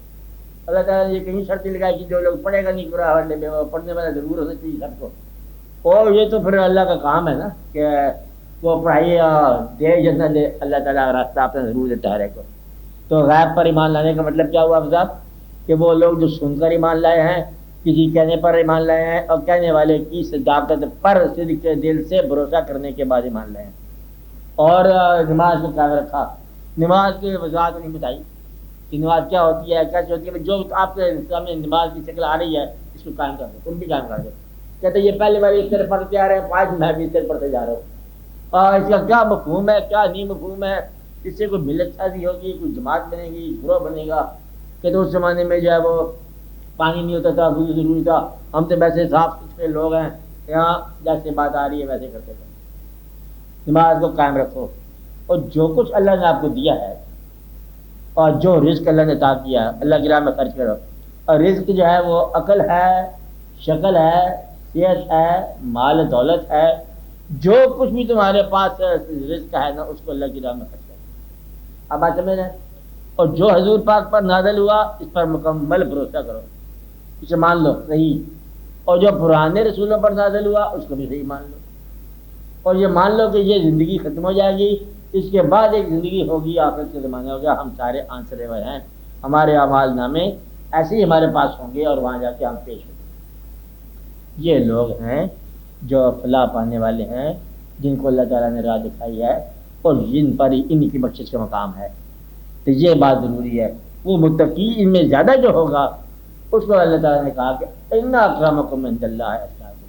اللہ تعالیٰ نے یہ کہیں شرط لگائی کہ جو لوگ پڑھے گا نہیں قرآن میں، وہ پڑھنے والا ضرور ہونا چاہیے سب کو، اور یہ تو پھر اللہ کا کام ہے نا کہ وہ پڑھائی دے یا نہ دے، اللہ تعالیٰ راستہ اپنا ضرور دیتا ہے کو۔ تو غیب پر ایمان لانے کا مطلب کیا ہوا صاحب؟ کہ وہ لوگ جو سن کر ایمان لائے ہیں، کسی کہنے پر ایمان لائے ہیں، اور کہنے والے کی صداقت پر صدق کے دل سے بھروسہ کرنے کے بعد ایمان لائے ہیں، اور نماز کو قائم رکھا۔ نماز کی وضاحت نہیں بتائی کہ نماز کیا ہوتی ہے، کیسے ہوتی ہے، جو آپ کے سامنے نماز کی شکل آ رہی ہے اس کو قائم کر دو، تم بھی قائم کر دو۔ کہتے یہ پہلے والی اس طرح پڑھتے آ رہے ہیں، 5 میں بھی اس طرح پڑھتے جا رہا ہوں، اور اس کا کیا مفہوم ہے کیا نہیں مفہوم ہے، اس سے کوئی ملت شادی ہوگی، کوئی جماعت بنے گی، گروہ بنے گا۔ کہ تو اس زمانے میں جو ہے وہ پانی نہیں ہوتا تھا، وضو ضروری تھا، ہم تو ویسے صاف ستھرے لوگ ہیں، یہاں جیسے بات آ رہی ہے ویسے کرتے تھے۔ نماز کو قائم رکھو، اور جو کچھ اللہ نے آپ کو دیا ہے اور جو رزق اللہ نے عطا کیا ہے اللہ کی راہ میں خرچ کرو۔ اور رزق جو ہے وہ عقل ہے، شکل ہے، صحت ہے، مال دولت ہے، جو کچھ بھی تمہارے پاس رزق ہے نا اس کو اللہ کی راہ میں خرچ کرو۔ اب بات سمجھ رہے ہیں؟ اور جو حضور پاک پر نازل ہوا اس پر مکمل بھروسہ کرو، اسے مان لو صحیح، اور جو پرانے رسولوں پر نازل ہوا اس کو بھی صحیح مان لو، اور یہ مان لو کہ یہ زندگی ختم ہو جائے گی، اس کے بعد ایک زندگی ہوگی، آخرت کے زمانے ہوگا، ہم سارے آنسرے ہوئے ہیں، ہمارے اعمال نامے ایسے ہی ہمارے پاس ہوں گے اور وہاں جا کے ہم پیش ہوں گے۔ یہ لوگ ہیں جو فلاح پانے والے ہیں، جن کو اللہ تعالیٰ نے راہ دکھائی ہے اور جن پر ان کی بخشش کا مقام ہے۔ تو یہ بات ضروری ہے، وہ متقی ان میں زیادہ جو ہوگا اس کو اللہ تعالیٰ نے کہا کہ ان اکرمکم عند اللہ اتقاکم،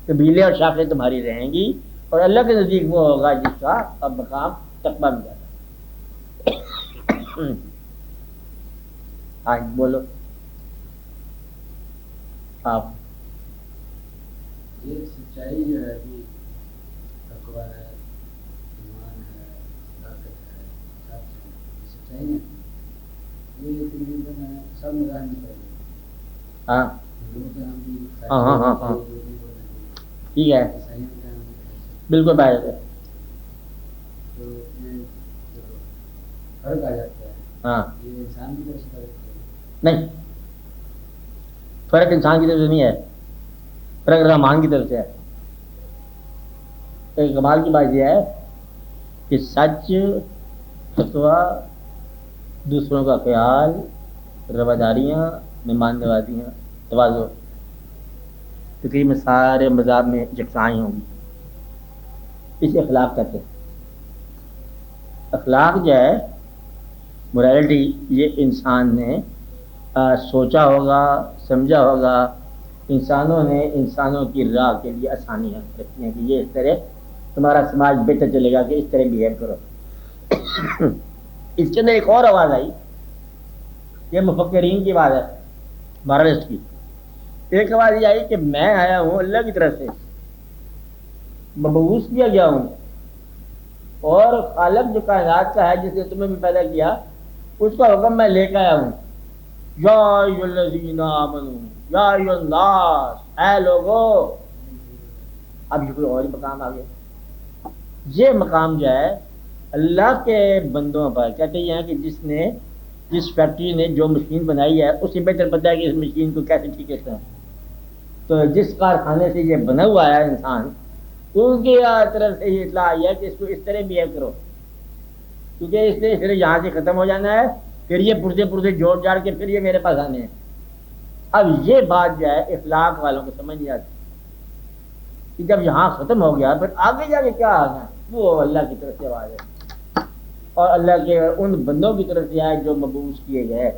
قبیلے اور شاخیں تمہاری رہیں گی اور اللہ کے نزدیک وہ ہوگا جس کا اب مقام تقویٰ میں جاتا ہے۔ آج بولو آپ۔ یہ سچائی جو ہے کہ تقویٰ ہے، ایمان ہے، صداقت ہے، سچ ہے، یہ سچائی ہے، یہ تقریباً سب مذاہب میں پڑے گی۔ ہاں ہندوؤں کے ہم بھی ہاں ہاں ہاں ہاں ٹھیک ہے، عیسائیوں کے ہم بھی، بالکل بات ہے۔ تو یہ جو فرق آ جاتا ہے ہاں یہ انسان کی طرف سے فرق ہے۔ نہیں، فرق انسان کی طرف سے نہیں ہے، فرق رحمان کی طرف سے ہے۔ ایک کمال کی بات یہ ہے کہ سچ، تقویٰ، دوسروں کا خیال، رواداریاں، مہمان نوازیاں، تواضع، تقریباً سارے مذاہب میں یکساں ہوں گی۔ اسے اخلاق کہتے ہیں۔ اخلاق جو ہے، morality، یہ انسان نے سوچا ہوگا، سمجھا ہوگا، انسانوں نے انسانوں کی راہ کے لیے آسانیاں رکھی ہیں کہ یہ اس طرح تمہارا سماج بہتر چلے گا کہ اس طرح بیہیو کرو۔ اس کے اندر ایک اور آواز آئی، یہ مفکرین کی آواز ہے، مارلسٹ کی۔ ایک آواز یہ آئی کہ میں آیا ہوں اللہ کی طرف سے، مبعوث کیا گیا ہوں، اور خالق جو کائنات کا ہے جس نے تمہیں بھی پیدا کیا اس کا حکم میں لے کے آیا ہوں۔ یا ایھا الذین آمنوا، یا ایھا الناس، اے لوگو۔ اب یہ کوئی اور ہی مقام آ گیا۔ یہ مقام جو ہے اللہ کے بندوں پر کہتے ہیں کہ جس فیکٹری نے جو مشین بنائی ہے اسے بہتر پتہ ہے کہ اس مشین کو کیسے ٹھیک کرنا ہے۔ تو جس کارخانے سے یہ بنا ہوا ہے انسان، ان کی طرف سے یہ اطلاع آئی ہے کہ اس کو اس طرح بیہیو کرو، کیونکہ اس نے یہاں سے ختم ہو جانا ہے، پھر یہ پرزے جوڑ جاڑ کے پھر یہ میرے پاس آنے ہیں۔ اب یہ بات جو ہے اخلاق والوں کو سمجھ نہیں آتی کہ جب یہاں ختم ہو گیا پھر آگے جا کے کیا آنا ہے، وہ اللہ کی طرف سے آواز ہے، اور اللہ کے ان بندوں کی طرف سے آئے جو مبعوث کیے گئے۔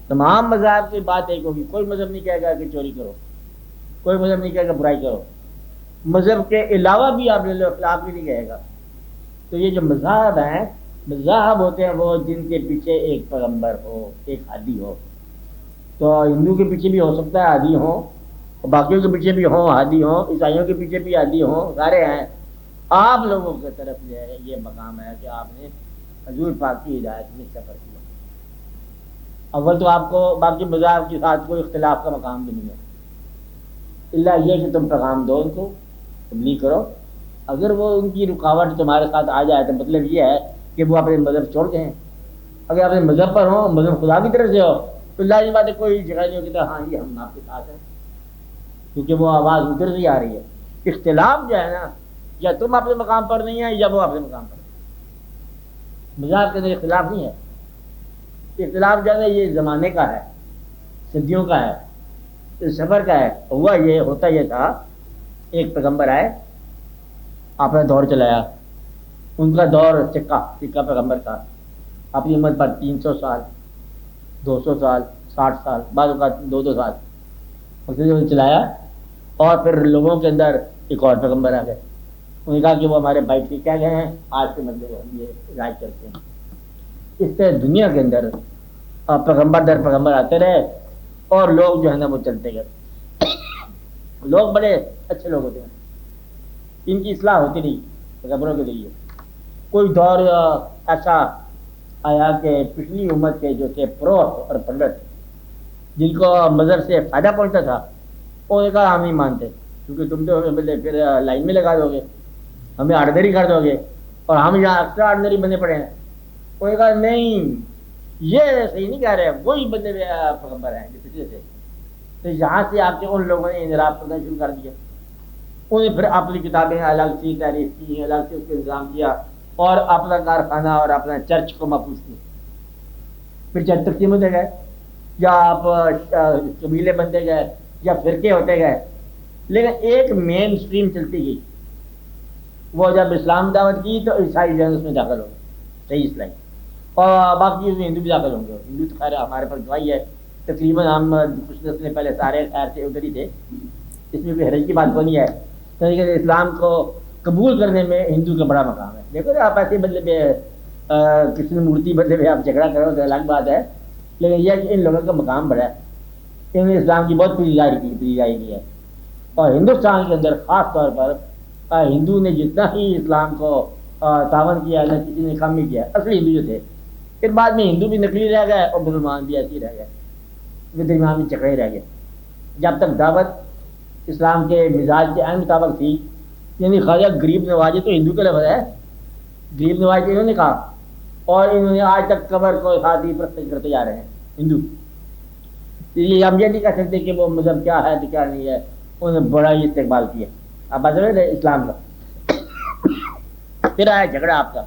تمام مذاہب کی بات ایک ہوگی، کوئی مذہب نہیں کہے گا کہ چوری کرو، کوئی مذہب نہیں کہے گا برائی کرو، مذہب کے علاوہ بھی آپ لے لو، اخلاق بھی نہیں کہے گا۔ تو یہ جو مذاہب ہیں، مذاہب ہوتے ہیں وہ جن کے پیچھے ایک پیغمبر ہو، ایک ہادی ہو۔ تو ہندو کے پیچھے بھی ہو سکتا ہے ہادی ہوں، اور باقیوں کے پیچھے بھی ہوں ہادی ہوں، عیسائیوں کے پیچھے بھی ہادی ہوں، سارے ہیں۔ آپ لوگوں کی طرف جو ہے یہ مقام ہے کہ آپ نے حضور پاک کی ہدایت میں سفر کیا۔ اول تو آپ کو باقی مذاہب کے ساتھ کوئی اختلاف کا مقام بھی نہیں ہے، اللہ یہ کہ تم پیغام دو، ان کو تبلیغ کرو۔ اگر وہ ان کی رکاوٹ تمہارے ساتھ آ جائے تو مطلب یہ ہے کہ وہ اپنے مذہب چھوڑ گئے ہیں۔ اگر اپنے مذہب پر ہوں، مذہب خدا کی طرف سے ہو، تو لازم بات ہے کوئی جگہ نہیں ہوگی تو ہاں یہ ہم آپ کے ساتھ ہیں، کیونکہ وہ آواز ادھر سے آ رہی ہے۔ اختلاف جو ہے نا، یا تم اپنے مقام پر نہیں ہے یا وہ اپنے مقام پر ہے۔ مذہب کے اندر اختلاف نہیں ہے۔ اختلاف جو ہے یہ زمانے کا ہے، صدیوں کا ہے، سفر کا ہے۔ ہوا یہ ہوتا یہ تھا، ایک پیغمبر آئے، آپ نے دور چلایا، ان کا دور چکا پیغمبر کا، اپنی عمر پر 300 سال، 200 سال، 60 سال، بعض اوقات 2 سال اس نے چلایا، اور پھر لوگوں کے اندر ایک اور پیغمبر آ گئے، انہوں نے کہا کہ وہ ہمارے بھائی ٹھیک کہہ گئے ہیں، آج کے مطلب ہم یہ رائج کرتے ہیں۔ اس طرح دنیا کے اندر پیغمبر در پیغمبر آتے رہے، اور لوگ جو ہے نا وہ چلتے گئے. لوگ بڑے اچھے لوگ ہوتے ہیں, ان کی اصلاح ہوتی نہیں خبروں کے ذریعے. کوئی دور ایسا آیا کہ پچھلی امت کے جو تھے پرو اور پنڈت جن کو مذہب سے فائدہ پہنچتا تھا, وہ نے کہا ہم نہیں مانتے, کیونکہ تم تو ہمیں پھر لائن میں لگا دو گے, ہمیں آرڈنری کر دو گے, اور ہم یہاں ایکسٹرا آرڈنری بنے پڑے ہیں. وہ نے کہا نہیں, یہ صحیح نہیں کہہ رہے, وہی بندے پیغمبر ہیں جو پچھلے تھے. تو یہاں سے آپ کے ان لوگوں نے انحراف کرنا شروع کر دیا. انہیں پھر اپنی کتابیں الگ سی تعریف کی, الگ سے اس کو انتظام کیا, اور اپنا کارخانہ اور اپنا چرچ کو محفوظ کیا. پھر چرچ تقسیم ہوتے گئے, یا آپ قبیلے بنتے گئے, یا فرقے ہوتے گئے, لیکن ایک مین اسٹریم چلتی گئی. وہ جب اسلام دعوت کی تو عیسائی جو ہے اس میں داخل ہو گئے, صحیح اسلائی, اور باقی اس میں ہندو بھی داخل ہوں گے. ہندو تو خیر ہمارے پاس گواہی ہے, تقریباً ہم کچھ نسلیں پہلے سارے خیر سے ادھر ہی تھے, اس میں کوئی حرج کی بات نہیں ہے. کہ اسلام کو قبول کرنے میں ہندو کا بڑا مقام ہے. دیکھو آپ ایسے بدلے پہ کسی مورتی بدلے پہ آپ جھگڑا کرو تو الگ بات ہے, لیکن یہ کہ ان لوگوں کا مقام بڑا ہے, انہوں نے اسلام کی بہت پذیرائی کی ہے. اور ہندوستان کے اندر خاص طور پر ہندو نے جتنا ہی اسلام کو تعاون کیا ہے, نہ کسی نے کم نہیں کیا. اصلی ہندو جو تھے, پھر بعد میں ہندو بھی نقلی رہ گئے اور مسلمان بھی ایسے ہی رہ گئے, درمیان میں چکرے رہ گئے. جب تک دعوت اسلام کے مزاج کے عین مطابق تھی, یعنی خواجہ غریب نوازی تو ہندو کا لفظ ہے, غریب نوازی انہوں نے کہا, اور انہوں نے آج تک قبر کو خاطی پرست کرتے جا رہے ہیں ہندو. یہ ہم یہ نہیں کہہ سکتے کہ وہ مذہب کیا ہے تو کیا نہیں ہے, انہوں نے بڑا ہی استقبال کیا. اب بات رہے اسلام کا. پھر آیا جھگڑا آپ کا.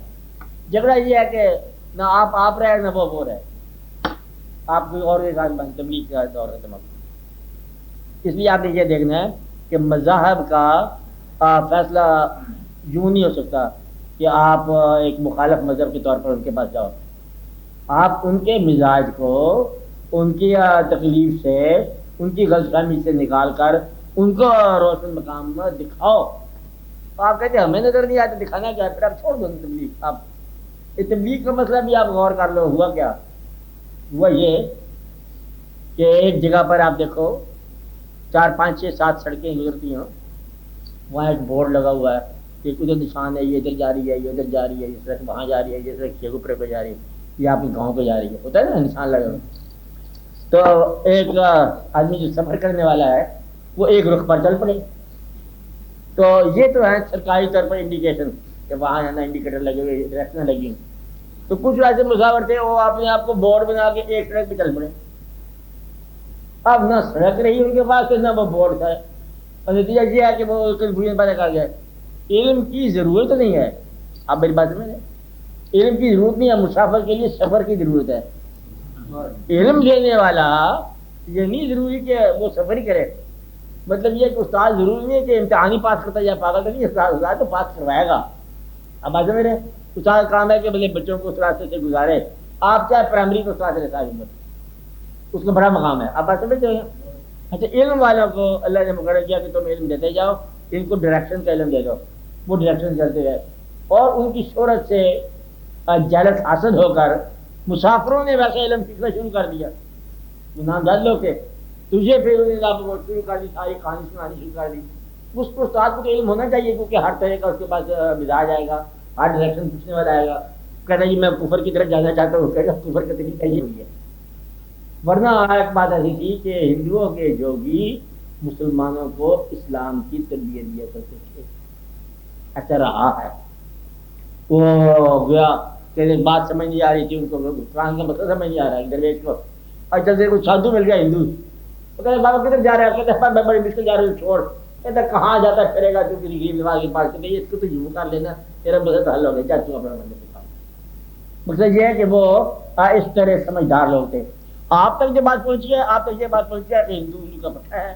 جھگڑا یہ ہے کہ نہ آپ رہے نہ وہ رہے, آپ کوئی اور کے ساتھ تبلیغ کا دور ختم. اس لیے آپ نے یہ دیکھنا ہے کہ مذاہب کا فیصلہ یوں نہیں ہو سکتا کہ آپ ایک مخالف مذہب کے طور پر ان کے پاس جاؤ. آپ ان کے مزاج کو ان کی تکلیف سے, ان کی غلط فہمی سے نکال کر ان کو روشن مقام میں دکھاؤ. آپ کہتے ہیں ہمیں نظر نہیں آتا, دکھانا کیا ہے, پھر آپ چھوڑ دو تبلیغ. آپ تبلیغ کا مسئلہ بھی آپ غور کر لو. ہوا کیا, ہوا یہ کہ ایک جگہ پر آپ دیکھو 4 5 6 7 سڑکیں گزرتی ہیں, وہاں ایک بورڈ لگا ہوا ہے کہ ادھر نشان ہے, یہ ادھر جا رہی ہے, یہ ادھر جا رہی ہے, یہ سڑک وہاں جا رہی ہے, یہ سڑک شیخوپورے پہ جا رہی ہے, یہ آپ کے گاؤں پہ جا رہی ہے. ہوتا ہے نا نشان لگا ہوا. تو ایک آدمی جو سفر کرنے والا ہے وہ ایک رخ پر چل پڑے. تو یہ تو ہے سرکاری طور پر انڈیکیشن کہ وہاں ہے نا انڈیکیٹر لگے ہوئے, ڈائریکشن لگی ہوئی. تو کچھ ایسے مسافر تھے وہ اپنے آپ کو بورڈ بنا کے ایک سڑک پہ چل پڑے. اب نہ سڑک رہی ان کے پاس نہ وہ بورڈ تھا, اور نتیجہ یہ ہے کہ وہ بھوئیں پیدا کر گئے. علم کی ضرورت نہیں ہے, آپ میری بات سمجھ رہے, علم کی ضرورت نہیں ہے, مسافر کے لیے سفر کی ضرورت ہے. علم لینے والا یہ نہیں ضروری کہ وہ سفر ہی کرے. مطلب یہ کہ استاد ضروری نہیں ہے کہ امتحان ہی پاس کرتا یا پاگل تو نہیں, استاد تو پاس کروائے گا. اب بات سمجھ رہے, استاد کا کام ہے کہ بھلے بچوں کو اس راستے سے گزارے. آپ چاہے پرائمری کو استاد رہتا ہے, اس کا بڑا مقام ہے. آپ بات سمجھتے ہیں. اچھا, علم والوں کو اللہ نے مقرر کیا کہ تم علم دیتے جاؤ, ان کو ڈائریکشن کا علم دے دو, وہ ڈائریکشن چلتے گئے. اور ان کی شہرت سے جہالت حاصل ہو کر مسافروں نے ویسا علم سیکھنا شروع کر دیا. نامزد لوگ تھے, تجھے پھر انہوں نے شروع کر دی, ساری کہانی سنانی شروع کر دی. اس کو استاد کو علم ہونا چاہیے, کیونکہ ہر طرح کا اس کے پاس مزاج آئے گا, ہر ڈائریکشن پوچھنے والا آئے گا. کہتا ہے جی میں کفر کی طرف جانا چاہتا ہوں, کہے گا کفر کا طریقہ یہ ہوئی ہے. ورنہ ایک بات ایسی تھی کہ ہندوؤں کے جوگی مسلمانوں کو اسلام کی تربیت دیا کرتے تھے. ایسا رہا ہے. وہ گیا کہ بات سمجھ نہیں آ رہی تھی ان کو, قرآن کا مطلب سمجھ نہیں آ رہا ہے درویش کو. اور جلدی کوئی سادھو مل گیا ہندو, وہ کہتے بابا کدھر جا رہا ہے, کہتے ہیں میں بڑی مشکل جا رہا ہوں, چھوڑ. کہتے کہاں جاتا پھرے گا, تو غریب نواز کے پاس چلے, اس کو تو یوں کر لینا, تیرا مسئلہ حل ہو گیا, جا تو اپنا مطلب دکھا. مقصد یہ ہے کہ وہ اس طرح سمجھدار لوگ تھے. آپ تک جو بات پہنچی ہے, آپ تک یہ بات پہنچی ہے کہ ہندو کا پٹھا ہے,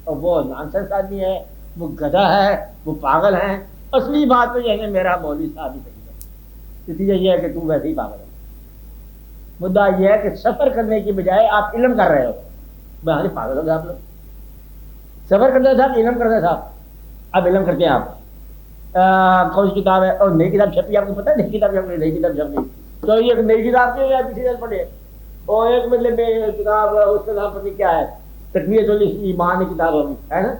اور وہ نانسنس آدمی ہے, وہ گدھا ہے, وہ پاگل ہیں. اصلی بات تو یہ ہے میرا مولوی صاحب ہی صحیح ہے. نتیجہ یہ ہے کہ تو ویسے ہی پاگل ہے. مدعا یہ ہے کہ سفر کرنے کی بجائے آپ علم کر رہے ہو. بھائی پاگل ہو گئے آپ لوگ. سفر کرتا تھا, علم کرتا تھا, اب علم کرتے ہیں آپ. کون سی کتاب ہے, اور نئی کتاب چھپی, آپ کو پتا ہے نئی کتاب چھپ گئی, نئی کتاب چھپ گئی, تو یہ نئی کتاب کے پچھلے سال پڑھے. اور ایک مطلب کتاب اس کا نام پتہ کیا ہے، تقویۃ الایمان کی کتاب ہوگی ہے نا.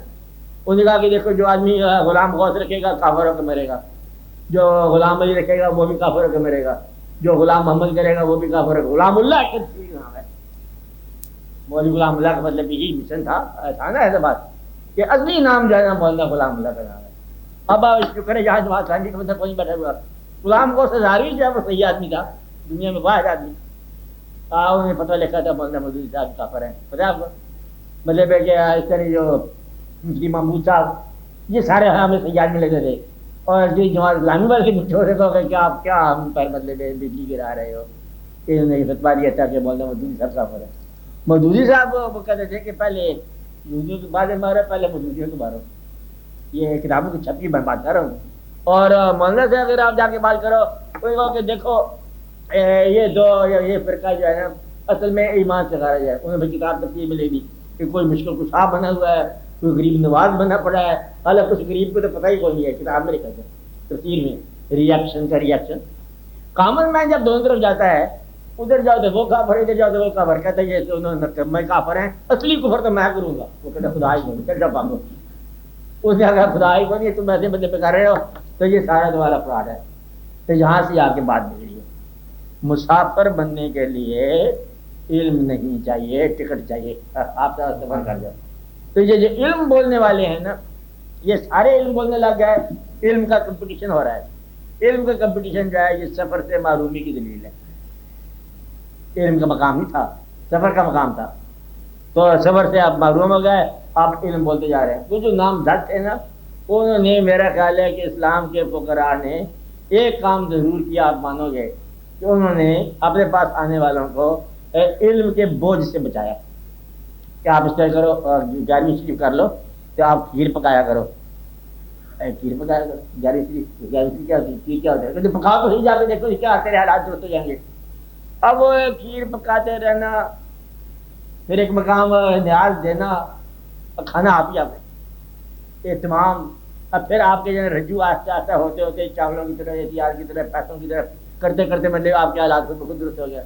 انہوں نے کہا کہ دیکھو جو آدمی غلام غوث رکھے گا کافر ہو کے مرے گا، جو غلام علی رکھے گا وہ بھی کافر ہو کے مرے گا، جو غلام محمد کرے گا وہ بھی کافر ہو. غلام اللہ کا نام ہے، مولوی غلام اللہ کا مطلب یہی مشن تھا. ایسا نا ایسا بات کہ اصلی نام جو ہے نا مولانا غلام اللہ کا نام ہے. اب شکر ہے جہاز وہاں خانجی کا مطلب کوئی بیٹھا ہوا. غلام غوث ہزاری جو ہے وہ صحیح آدمی تھا، دنیا میں واحد آدمی. انہوں نے فتویٰ لکھا تھا مولانا مودودی صاحب کافر ہیں. پتہ ہے آپ کو مطلب ہے کہ اس طرح جو مفتی محمود صاحب یہ سارے ہمیں صحیح آدمی لگتے تھے. اور جو جماعت اسلامی والے کے چھوٹے کو کہ آپ کیا ہم پر مطلب بجلی گرا رہے ہو، انہوں نے یہ فتویٰ دیا تھا کہ مولانا مودودی صاحب کافر ہیں. مودودی صاحب وہ کہتے تھے کہ پہلے یہودیوں کے بعد مارو، پہلے مودودیوں کے مارو. یہ کتابوں کی چھپی میں بات کر رہا ہوں. اور مولانا سے اگر آپ جا کے بات کرو کوئی کہو کہ دیکھو یہ دو یہ فرقہ جو ہے نا اصل میں ایمان سے خارج ہے. انہیں بھی کتاب تفسیر میں لے دی کہ کوئی مشکل کشا بنا ہوا ہے، کوئی غریب نواز بنا پڑا ہے. حالانکہ کچھ غریب کو تو پتہ ہی کوئی نہیں ہے، کتاب میں لکھا ہے تفسیر میں ریئیکشن کا ریئیکشن. کامن مین جب دونوں طرف جاتا ہے، ادھر جاؤ تو وہ کافر، ادھر جاؤ تو وہ کافر. کہتا ہے یہ انہوں نے میں کافر ہیں، اصلی کفر تو میں کروں گا. وہ کہتا خدا ہی نہیں، چل جاؤ بھاگو. اس نے اگر خدا ہی کو نہیں تم ایسے بندے پہ کر رہے ہو تو یہ سارا تمہارا فراڈ ہے. تو یہاں سے آ کے بات بگڑی ہے. مسافر بننے کے لیے علم نہیں چاہیے، ٹکٹ چاہیے. آپ کا سفر کر جاؤ. تو یہ جو علم بولنے والے ہیں نا یہ سارے علم بولنے لگ گئے. علم کا کمپٹیشن ہو رہا ہے. علم کا کمپٹیشن جو ہے یہ سفر سے معرومی کی دلیل ہے. علم کا مقام ہی تھا، سفر کا مقام تھا. تو سفر سے آپ معروم ہو گئے، آپ علم بولتے جا رہے ہیں. وہ جو نامزد تھے نا انہوں نے، میرا خیال ہے کہ اسلام کے فقراء نے ایک کام ضرور کیا، آپ مانو گے کہ انہوں نے اپنے پاس آنے والوں کو علم کے بوجھ سے بچایا. کہ آپ اس طرح کرو، 11ویں شریف کر لو تو آپ کھیر پکایا کرو. کھیر پکایا کرو 11ویں شریف. 11ویں شریف کیا ہوتی ہے؟ کھیر کیا ہوتا ہے؟ تو پکا تو صحیح جا کے دیکھو کیا تیرے حالات درست ہو جائیں گے. اب وہ کھیر پکاتے رہنا، پھر ایک مقام نیاز دینا، کھانا آپ ہی آپ اہتمام. اب پھر آپ کے جو رجوع آہستہ آہستہ ہوتے ہوتے چاولوں کی طرح، احتیاط کی طرح، پیسوں کی طرح کرتے کرتے مطلب آپ کے حالات خود درست ہو گیا.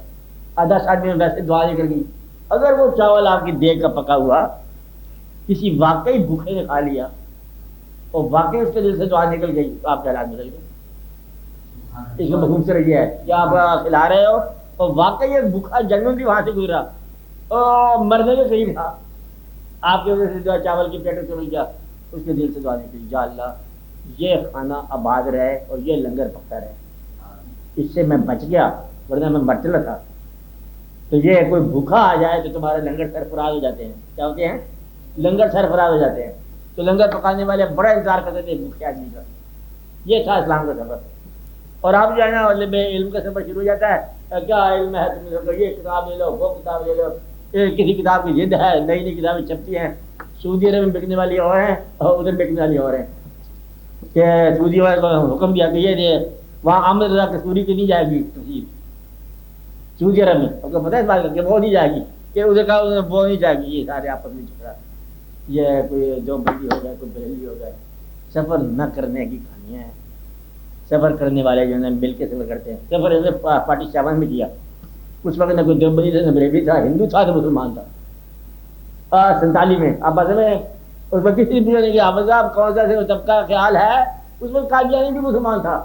آدھا آدمی میں ویسے دعا نکل گئی. اگر وہ چاول آپ کی دیگ کا پکا ہوا کسی واقعی بھوکے نے کھا لیا اور واقعی اس کے دل سے دعا نکل گئی تو آپ کے حالات بدل گئے. اس کا مفہوم سے یہ ہے کہ آپ کھلا رہے ہو اور واقعی ایک بھوکا جنگل بھی وہاں سے گزرا اور مرنے کے قریب تھا، آپ کی وجہ سے جو چاول کی پلیٹوں سے مل گیا، اس کے دل سے دعا نکلی یا اللہ یہ کھانا آباد رہے اور یہ لنگر پکتا رہے، اس سے میں بچ گیا ورنہ میں مر چلا تھا. تو یہ کوئی بھوکا آ جائے تو تمہارے لنگر سرفراز ہو جاتے ہیں. کیا ہوتے ہیں؟ لنگر سرفراز ہو جاتے ہیں. تو لنگر پکانے والے بڑا انتظار کرتے تھے بھوکے آدمی کا. یہ تھا اسلام کا سفر. اور اب جو ہے نا مطلب علم کا سفر شروع ہو جاتا ہے. کیا علم ہے تم، یہ کتاب لے لو، وہ کتاب لے لو. کسی کتاب کی ضد ہے، نئی نئی کتابیں چھپتی ہیں. سعودی عرب میں بکنے والی اور ہیں اور ادھر بکنے والی اور ہیں. کہ سعودی والے کو حکم دیا کہ یہ دے وہاں احمد رضا کستوری کی نہیں جائے گی تفسیر سعودی عرب میں. آپ کو پتہ ہے اس بات کا کہ وہ نہیں جائے گی، کہ ادھر کا وہ نہیں جائے گی. یہ سارے آپس میں جھگڑا، یہ کوئی جو بندی ہو جائے، کوئی بریلی ہو جائے. سفر نہ کرنے کی کہانیاں ہیں. سفر کرنے والے جو ہے مل کے سفر کرتے ہیں. سفر انہوں نے پارٹی 57 میں کیا. اس وقت نہ کوئی دیوبندی تھا، نہ بریلی تھا، ہندو تھا تو مسلمان تھا. 47 میں آپ بس میں اس وقت کسی بھی نہیں کہ آپ صاحب کون سا طبقہ خیال ہے. اس وقت قادیانی بھی مسلمان تھا.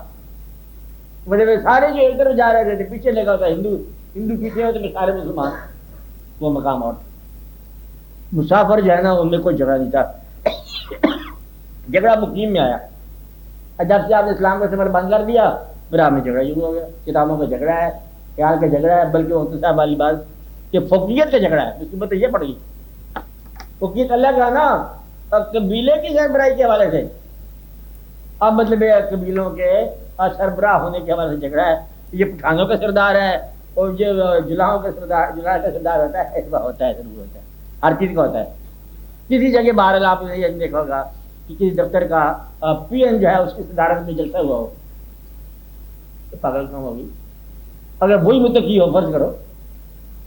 مطلب سارے جو ایک طرف جا رہے تھے پیچھے لگا ہوتا ہندو پیچھے ہوتے سارے مسلمان. وہ مقام اور مسافر جو ہے نا ان میں کوئی جھگڑا نہیں تھا. جھگڑا مقیم میں آیا. جب سے آپ نے اسلام کا سفر بند کر دیا پھر آپ میں جھگڑا شروع ہو گیا. کتابوں کا جھگڑا ہے، خیال کا جھگڑا ہے، بلکہ وہ صاحب والی بات کہ فوقیت کا جھگڑا ہے. مصیبت یہ پڑ گئی. فوقیت اللہ کا نا قبیلے کی سربراہی کے حوالے سے. اب مطلب قبیلوں کے سربراہ ہونے کے حوالے سے جھگڑا ہے. یہ پٹھانوں کا سردار ہے اور یہ جلاؤں کا سردار ہوتا ہے. ایسا ہوتا ہے، ضرور ہوتا ہے، ہر چیز کا ہوتا ہے. کسی جگہ باہر آپ نے یہ دیکھا ہوگا کہ کسی دفتر کا پی این جو ہے اس کی صدارت میں جلسہ ہوا ہو، پاگل کام ہوگی. اگر وہی متقی ہو، فرض کرو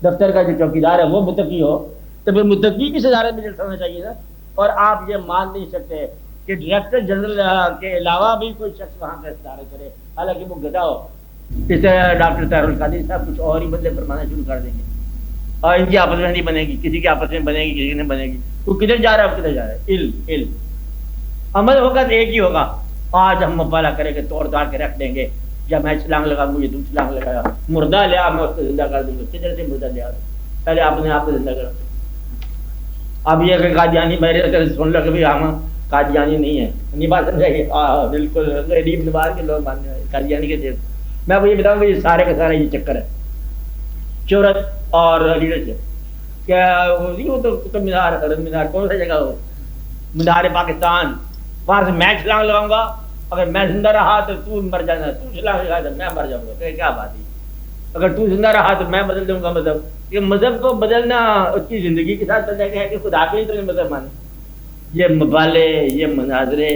دفتر کا جو چوکیدار ہے وہ متقی ہو تو پھر متقی کی صدارت میں جلسہ ہونا چاہیے نا. اور آپ یہ مان نہیں سکتے کہ ڈائریکٹر جنرل کے علاوہ بھی کوئی شخص وہاں کا صدارت کرے، حالانکہ وہ گدھا ہو. اس ڈاکٹر طاہر القادری صاحب کچھ اور ہی بدلے فرمانا شروع کر دیں گے اور ان کی آپس میں نہیں بنے گی، کسی کی آپس میں بنے گی، کسی کی نہیں بنے گی. تو کدھر جا رہا ہے، کدھر جا رہا ہے؟ علم. عمل ہوگا تو ایک ہی ہوگا. آج ہم مبالغہ کریں گے، توڑ تاڑ کے رکھ دیں گے، یا میں چھلانگ لگا مجھے دوسری چھلانگ لگایا، مردہ لیا میں اس کو زندہ کر دوں گا. کدھر سے مردہ لیا؟ پہلے آپ نے آپ کو زندہ کرا. اب یہ کہ قادیانی میرے سن لو کہ بھی ہم قادیانی نہیں ہے، نہیں بات سمجھائیے. بالکل غریب نواز کے لوگ ماننے والے قادیانی کے تھے. میں وہ یہ بتاؤں گا یہ سارے کا سارا یہ چکر ہے شہرت اور لیڈرشپ. کیا وہ تو قطب مینار، حرم مینار کون سا جگہ ہو، مینار پاکستان، وہاں سے میں چھلانگ لگاؤں گا، اگر میں زندہ رہا تو تو مر جانا، تو چھلانگ لگا تو میں مر جاؤں گا. کہ کیا بات ہے، اگر تو زندہ رہا تو میں بدل دوں گا مذہب. یہ مذہب کو بدلنا اس کی زندگی کے ساتھ بدلنا ہے کہ خدا کے ہی تو مذہب مانے. یہ مبالے، یہ مناظرے،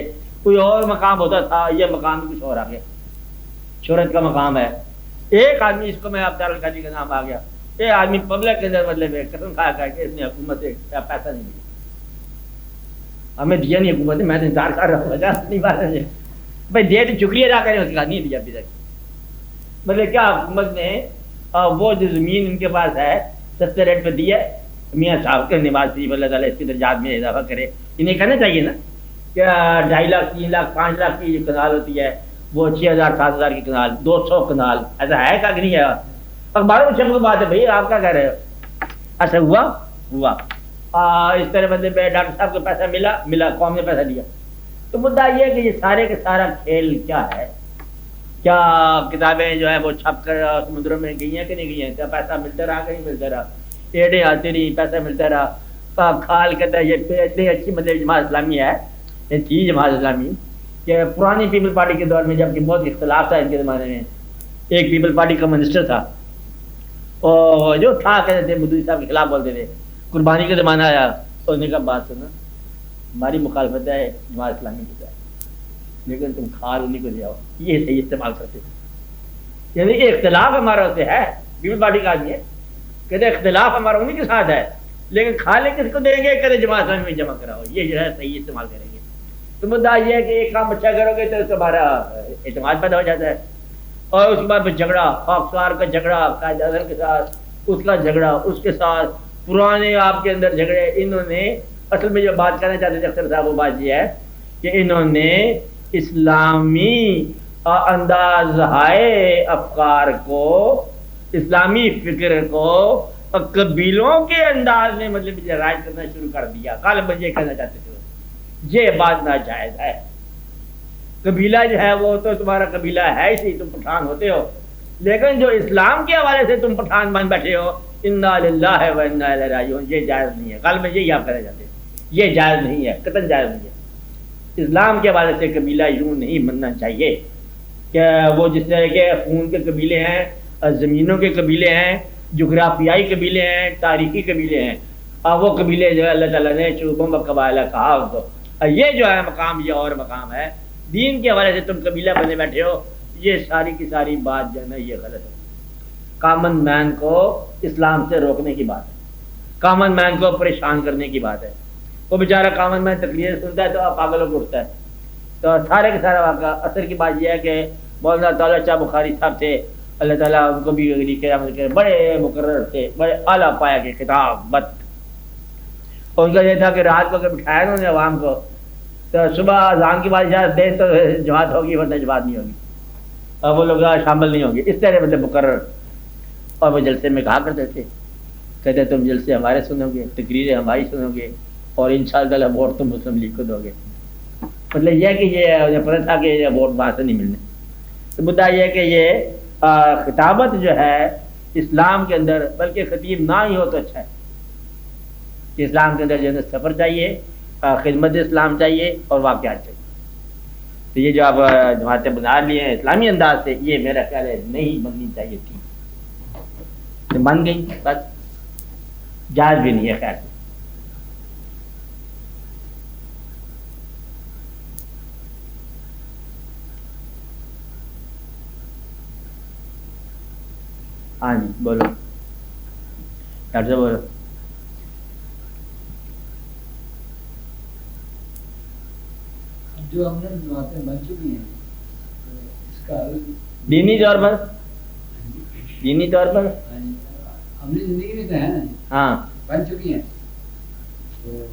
کوئی اور مقام ہوتا تھا، یہ مقام کچھ اور آ گیا. شہرت کا مقام ہے. ایک آدمی، اس کو میں عبدال القادری کا نام آ گیا، ایک آدمی پبلک کے اندر مطلب قسم کھا کر کے اس نے حکومت سے پیسہ نہیں دیا، ہمیں دیا نہیں حکومت نے. میں تو انتظار کر رہا ہوں نہیں بات ہے بھائی دے تو شکریہ ادا کریں، اس کا نہیں دیا ابھی تک. مطلب کیا حکومت نے وہ جو زمین ان کے پاس ہے سستے ریٹ پہ دی ہے. میاں صاحب کے نواز شریف اللہ تعالیٰ اس کے درجات میں اضافہ کرے. انہیں کہنا چاہیے نا کہ 2.5 لاکھ 3 لاکھ 5 لاکھ کی جو کنال ہوتی ہے وہ 6,000 7,000 کی کنال، 200 کنال، ایسا ہے کہ نہیں ہے؟ اخباروں میں چھپ بات ہے بھائی، آپ کیا کہہ رہے ہو؟ ایسا ہوا اس طرح مطلب ڈاکٹر صاحب کو پیسہ ملا، قوم نے پیسہ دیا. تو مدعا یہ ہے کہ یہ سارے کا سارا کھیل کیا ہے؟ کیا کتابیں جو ہے وہ چھپ کر سمندروں میں گئی ہیں کہ نہیں گئی ہیں؟ کیا پیسہ ملتا رہا کہ نہیں ملتا رہا؟ ایڈیں آتی رہی، پیسہ ملتا رہا. کھال کہتا ہے یہ اتنی اچھی مطلب جماعت اسلامی ہے، یہ تھی جماعت اسلامی کہ پرانی پیپل پارٹی کے دور میں جب کہ بہت اختلاف تھا ان کے زمانے میں، ایک پیپل پارٹی کا منسٹر تھا اور جو تھا کہتے تھے مودودی صاحب کے خلاف بولتے تھے. قربانی کا زمانہ آیا تو انہوں نے کہا بات سننا، ہماری مخالفت ہے جماعت اسلامی کے ساتھ، لیکن تم کھال انہیں کو دے آؤ. یہ صحیح استعمال کرتے تھے، یعنی کہ اختلاف ہمارا اسے ہے، پیپل پارٹی کا آدمی ہے، کہتے اختلاف ہمارا انہیں کے ساتھ ہے، لیکن کھالے کس کو دیں گے؟ کہتے جماعت اسلامی میں جمع کراؤ. یہ جو ہے صحیح استعمال کریں گے. تو مدعا یہ ہے کہ ایک کام اچھا کرو گے تو تمہارا اعتماد پیدا ہو جاتا ہے، اور اس کے بعد پھر جھگڑا، خاکسار کا جھگڑا قائد اعظم کے ساتھ، اس کا جھگڑا اس کے ساتھ، پرانے آپ کے اندر جھگڑے. انہوں نے اصل میں جو بات کرنا چاہتے تھے اختر صاحب وہ بات یہ ہے کہ انہوں نے اسلامی انداز ہے افکار کو، اسلامی فکر کو قبیلوں کے انداز میں مطلب رائج کرنا شروع کر دیا. غالباً یہ کہنا چاہتے تھے یہ بات ناجائز ہے. قبیلہ جو ہے وہ تو تمہارا قبیلہ ہے اسی، تم پٹھان ہوتے ہو، لیکن جو اسلام کے حوالے سے تم پٹھان بن بیٹھے ہو، انا للہ و انا الیہ راجعون، یہ جائز نہیں ہے. غالباً یہی آپ کہنا چاہتے ہیں، یہ جائز نہیں ہے، قطعاً جائز نہیں ہے. اسلام کے حوالے سے قبیلہ یوں نہیں بننا چاہیے کہ وہ جس طرح کے خون کے قبیلے ہیں، زمینوں کے قبیلے ہیں، جغرافیائی قبیلے ہیں، تاریخی قبیلے ہیں، وہ قبیلے جو ہے اللہ تعالیٰ نے شعوبوں و قبائل کہا ان کو. یہ جو ہے مقام یہ اور مقام ہے. دین کے حوالے سے تم قبیلہ بنے بیٹھے ہو، یہ ساری کی ساری بات جو ہے نا یہ غلط ہے. کامن مین کو اسلام سے روکنے کی بات ہے، کامن مین کو پریشان کرنے کی بات ہے. وہ بیچارہ کامن مین تقریر سنتا ہے تو پاگلوں کو اٹھتا ہے. تو سارے کا سارا واقعہ اثر کی بات یہ ہے کہ مولانا تعالیٰ شاہ بخاری صاحب تھے، اللہ تعالیٰ ان کو بھی بڑے مقرر تھے، بڑے اعلیٰ پایا کے خطاب بت. ان کا یہ تھا کہ رات کو اگر بٹھایا انہوں نے عوام کو تو صبح اذان کی بادشاہ دیر تو جماعت ہوگی ورنہ جماعت نہیں ہوگی، اور وہ لوگ شامل نہیں ہوں گے. اس طرح مطلب مقرر. اور وہ جلسے میں کہا کرتے تھے، کہتے تم جلسے ہمارے سنو گے، تقریریں ہماری سنو گے، اور انشاءاللہ ووٹ تم مسلم لیگ کو دو گے. مطلب یہ ہے کہ یہ پتہ تھا کہ ووٹ وہاں سے نہیں ملنے. تو مدعا یہ ہے کہ یہ خطابت جو ہے اسلام کے اندر، بلکہ خطیب نہ ہی ہو تو اچھا ہے کہ اسلام کے اندر جو ہے سفر چاہیے، خدمت اسلام چاہیے اور واقعات چاہیے. تو یہ جو آپ جماعتیں بنا لیے ہیں اسلامی انداز سے، یہ میرا خیال ہے نہیں بننی چاہیے تھی. تو بن گئی بس، جائز بھی نہیں ہے. خیر ہاں جی بولو ڈاکٹر صاحب بولو. جو ہم نے جماعتیں بن چکی ہیں اس کا دینی طور پر اپنی زندگی میں تو ہے نا، ہاں بن چکی ہیں. تو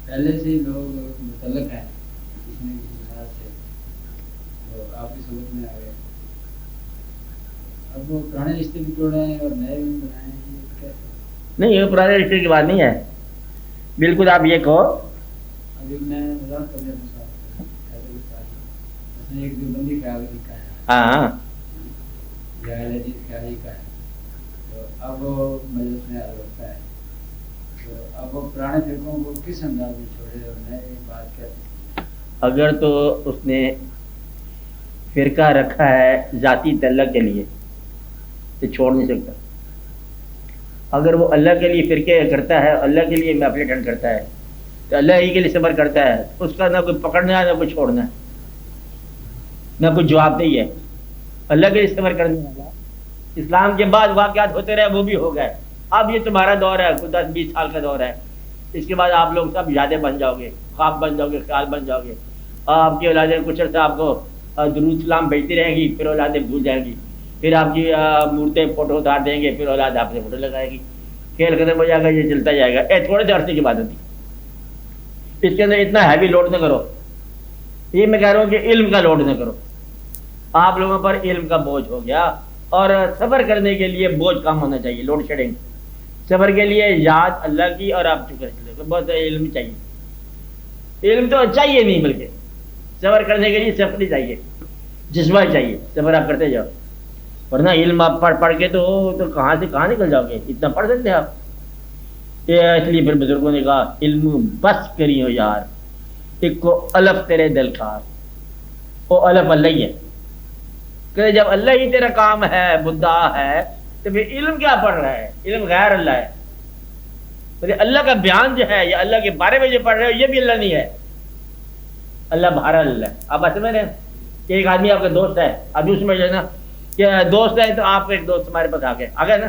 پہلے سے لوگ متعلق ہیں کسی نہ کسی لحاظ سے، تو آپ کی صحبت میں آ گئے. اب وہ پرانے رشتے بھی توڑے ہیں اور نئے بھی بنائے ہیں، یہ کیسے؟ نہیں، یہ پرانے رشتے کی بات نہیں ہے. بالکل آپ یہ کہو. ابھی میں مذاق کر لیا اپنے ساتھ، اس نے ایک دیوبندی خیال لکھا ہے، ہاں یا لذیذ خیالی کا ہے، تو اب وہ مجلس میں رکھتا ہے. تو اب وہ پرانے فرقوں کو کس انداز میں چھوڑے اور نئے بات کیا؟ اگر تو اس نے فرقہ رکھا ہے ذاتی تعلق کے لیے تو چھوڑ نہیں سکتا. اگر وہ اللہ کے لیے فرقے کرتا ہے، اللہ کے لیے محفل اٹینڈ کرتا ہے، تو اللہ ہی کے لیے صبر کرتا ہے. اس کا نہ کوئی پکڑنا ہے، نہ کوئی چھوڑنا ہے، نہ کوئی جواب نہیں ہے. اللہ کے لیے صبر کرنے والا. اسلام کے بعد واقعات ہوتے رہے، وہ بھی ہو گئے. اب یہ تمہارا دور ہے، کوئی 10-20 سال کا دور ہے. اس کے بعد آپ لوگ سب یادیں بن جاؤ گے، خواب بن جاؤ گے، خیال بن جاؤ گے. آپ کی اولادیں کچھ عرصہ آپ کو درود سلام بھیجتی رہیں گی، پھر اولادیں بھول جائیں گی. پھر آپ کی مورتیں فوٹو اتار دیں گے، پھر اولاد آپ سے فوٹو لگائے گی. کھیل ختم ہو جائے گا، یہ چلتا جائے گا. تھوڑے سے عرصے کی بات ہوتی. اس کے اندر اتنا ہیوی لوڈ نہ کرو. یہ میں کہہ رہا ہوں کہ علم کا لوڈ نہ کرو. آپ لوگوں پر علم کا بوجھ ہو گیا، اور صبر کرنے کے لیے بوجھ کم ہونا چاہیے. لوڈ شیڈنگ صبر کے لیے یاد اللہ کی، اور آپ شکر کے بہت علم چاہیے. علم تو چاہیے نہیں، بلکہ صبر کرنے کے لیے صبر نہیں چاہیے، جذبہ چاہیے. صبر آپ کرتے جاؤ، ورنہ علم آپ پڑھ کے تو کہاں سے کہاں نکل جاؤ گے. اتنا پڑھ سکتے ہیں آپ. اس لیے پھر بزرگوں نے کہا علم بس کری ہو یار، ایک کو الف تیرے دل کار. وہ الف اللہ ہی ہے. کہ جب اللہ ہی تیرا کام ہے، مدعا ہے، تو پھر علم کیا پڑھ رہا ہے؟ علم غیر اللہ ہے. اللہ کا بیان جو ہے، یا اللہ کے بارے میں جو پڑھ رہے ہو، یہ بھی اللہ نہیں ہے. اللہ بہر اللہ ہے. آپ ایسے میں رہے کہ ایک آدمی آپ کا دوست ہے، ابھی اس میں جو ہے نا کہ دوست ہے، تو آپ ایک دوست ہمارے پاس آ گیا نا،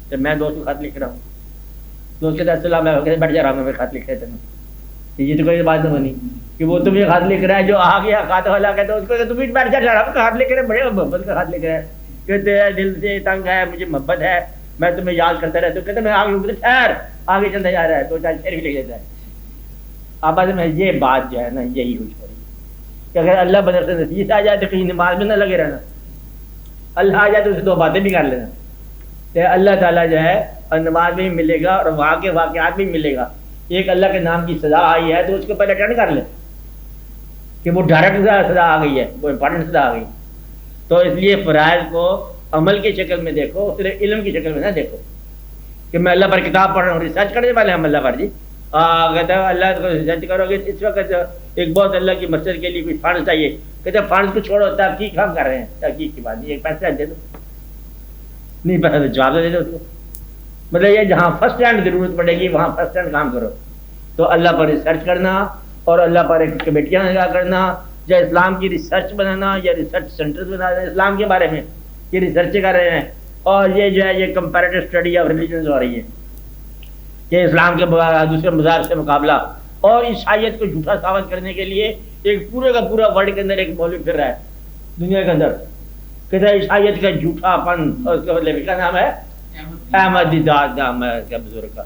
تو میں دوست کو خط لکھ رہا ہوں. دوست کہتے ہیں السلام علیکم، بیٹھ جا رہا ہوں میں خط لکھ رہے تھے. یہ تو کوئی بات نہیں بنی کہ وہ تمہیں خط لکھ رہا ہے، جو آ گیا خط والا کہتا ہے اس کو تم بیٹھ جا رہا ہوں خط لکھ رہے ہیں. بڑے محبت کا خط لکھ رہے ہیں، کہتے ہیں دل سے تنگ ہے، مجھے محبت ہے، میں تمہیں یاد کرتا رہتا ہوں. کہتے میں آگے ٹھہر، آگے چلتا جا رہا ہے، تو چار شعر بھی لکھ دیتا ہے. اب میں یہ بات جو ہے نا، یہی ہوش ہو رہی ہے کہ اگر اللہ بدر سے نصیحت آ جائے تو کہیں نماز میں نہ لگے رہنا. اللہ آ جائے تو اسے دو باتیں بھی کر لینا. کہ اللہ تعالیٰ جو ہے اور نماز میں بھی ملے گا، اور وہاں کے واقعات بھی ملے گا. ایک اللہ کے نام کی سزا آئی ہے، تو اس کو پہلے اٹینڈ کر لے کہ وہ ڈائریکٹ سزا آ گئی ہے، وہ امپارٹنٹ سزا آ گئی. تو اس لیے فرائض کو عمل کی شکل میں دیکھو، صرف علم کی شکل میں نہ دیکھو کہ میں اللہ پر کتاب پڑھ رہا ہوں. ریسرچ کرنے والے ہم اللہ پر جی کہتے ہیں اللہ کو ریسرچ کرو گے. اس وقت ایک بہت اللہ کی مسجد کے لیے کچھ فنڈ چاہیے، کہتے ہیں فنڈ کو چھوڑو، تحقیق ہم کر رہے ہیں. تحقیق کی بات نہیں، ایک پیسہ دے دو، نہیں پیسہ تو جواب دے دو اس کو. مطلب یہ جہاں فرسٹ ہینڈ ضرورت پڑے گی وہاں فرسٹ ہینڈ کام کرو. تو اللہ پر ریسرچ کرنا، اور اللہ پر ایک کمیٹیاں لگا کرنا، یا اسلام کی ریسرچ بنانا، یا ریسرچ سینٹر بنانا اسلام کے بارے میں، یہ ریسرچ کر رہے ہیں. اور یہ جو ہے یہ کمپیریٹو اسٹڈی آف ریلیجنز ہو رہی ہے کہ اسلام کے دوسرے مذاہب سے مقابلہ، اور عیسائیت کو جھوٹا ثابت کرنے کے لیے ایک پورے کا پورا ورلڈ کے اندر ایک مولوی پھر رہا ہے دنیا کے اندر، کہتا ہے عیسائیت کا جھوٹا پن. اور اس کا مطلب کیا نام ہے؟ احمد دیداد نام ہے اس کا بزرگ کا.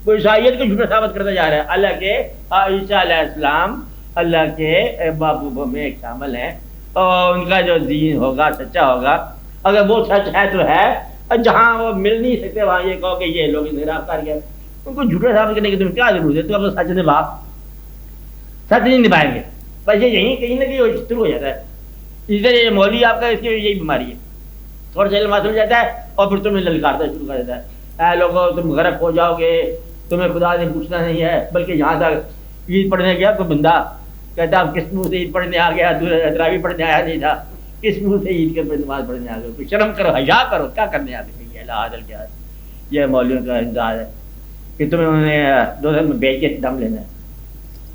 وہ عیسائیت کو جھوٹا ثابت کرتا جا رہا ہے. اللہ کے عیسیٰ علیہ السلام اللہ کے محبوبوں میں ایک شامل ہیں، اور ان کا جو دین ہوگا سچا ہوگا. اگر وہ سچ ہے تو ہے، اور جہاں وہ مل نہیں سکتے وہاں یہ کہو کہ یہ لوگ انحراف کر گئے. ان کو جھوٹا ثابت کرنے کی تمہیں کیا ضرورت ہے؟ تو اب سچ نبھا، سچ نہیں نبھائیں گے بس یہ یہیں کہیں نہ کہیں شروع ہو جاتا ہے. اس طرح یہ مولوی آپ کا اس کی یہی بیماری ہے، تھوڑا سا علم حاصل ہو جاتا ہے اور پھر تمہیں للکارتا شروع کر دیتا ہے. اے لوگوں تم غرق ہو جاؤ گے، تمہیں خدا نے پوچھنا نہیں ہے. بلکہ یہاں تک عید پڑھنے گیا کوئی بندہ کہتا اب کس منہ سے عید پڑھنے آ گیا، تراویح پڑھنے آیا نہیں تھا، کس منہ سے عید کے نماز پڑھنے آ گئے. کوئی شرم کرو، حیا کرو، کیا کرنے آتے ہیں؟ اللہ عادل کیا ہے؟ یہ مولویوں کا انداز ہے کہ تمہیں انہوں نے دو دن میں بیچ کے دم لینا ہے.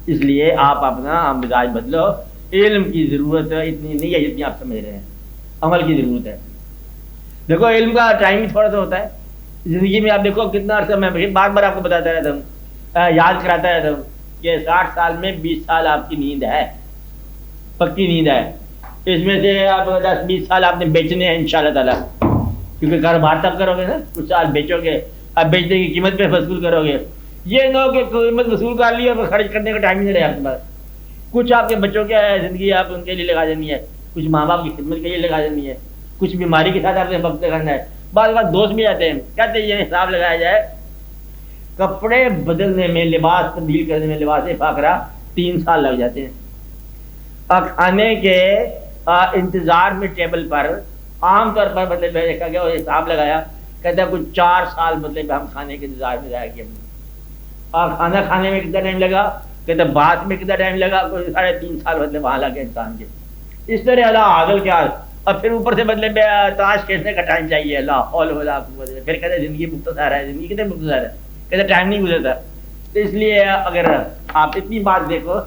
اس لیے آپ اپنا مزاج بدلو. علم کی ضرورت اتنی نہیں ہے جتنی آپ سمجھ رہے ہیں، عمل کی ضرورت ہے. دیکھو علم کا ٹائم بھی تھوڑا سا ہوتا ہے زندگی میں. آپ دیکھو کتنا عرصہ میں بار بار آپ کو بتاتا رہتا ہوں، یاد کراتا رہتا ہوں کہ 60 سال میں 20 سال آپ کی نیند ہے، پکی نیند ہے. اس میں سے آپ 10-20 سال آپ نے بیچنے ہیں انشاءاللہ تعالیٰ. کیونکہ کاروبار تب کرو گے نا، کچھ سال بیچو گے، اب بیچنے کی قیمت پہ وصول کرو گے، یہ نہ ہو کہ قیمت وصول کر لی اور خرچ کرنے کا ٹائم نہیں رہے آپ کے پاس. کچھ آپ کے بچوں کی زندگی آپ ان کے لیے لگا دینی ہے، کچھ ماں باپ کی خدمت کے لیے لگا دینی ہے، کچھ بیماری کے ساتھ آپ نے وقت کرنا ہے. بعض بات دوست بھی آتے ہیں، کہتے ہیں یہ حساب لگایا جائے کپڑے بدلنے میں، لباس تبدیل کرنے میں، لباس فاقرہ 3 سال لگ جاتے ہیں. اور کھانے کے انتظار میں ٹیبل پر عام طور پر مطلب دیکھا گیا اور حساب لگایا، کہتا ہے کچھ 4 سال مطلب ہم کھانے کے انتظار میں ضائع کیے. اور کھانا کھانے میں کتنا ٹائم لگا، کہتے ہیں بات میں کتنا ٹائم لگا، کوئی 3.5 سال مطلب وہاں لگے انسان کے. اس طرح اللہ عادل کیا، اور پھر اوپر سے مطلب تاش کھیلنے کا ٹائم چاہیے، اللہ حول ولا قوت. پھر کہتے ہیں زندگی مختصر ہے، زندگی کتنے مختصر ہے، کہتے ٹائم نہیں گزرتا. تو اس لیے اگر آپ اتنی بات دیکھو،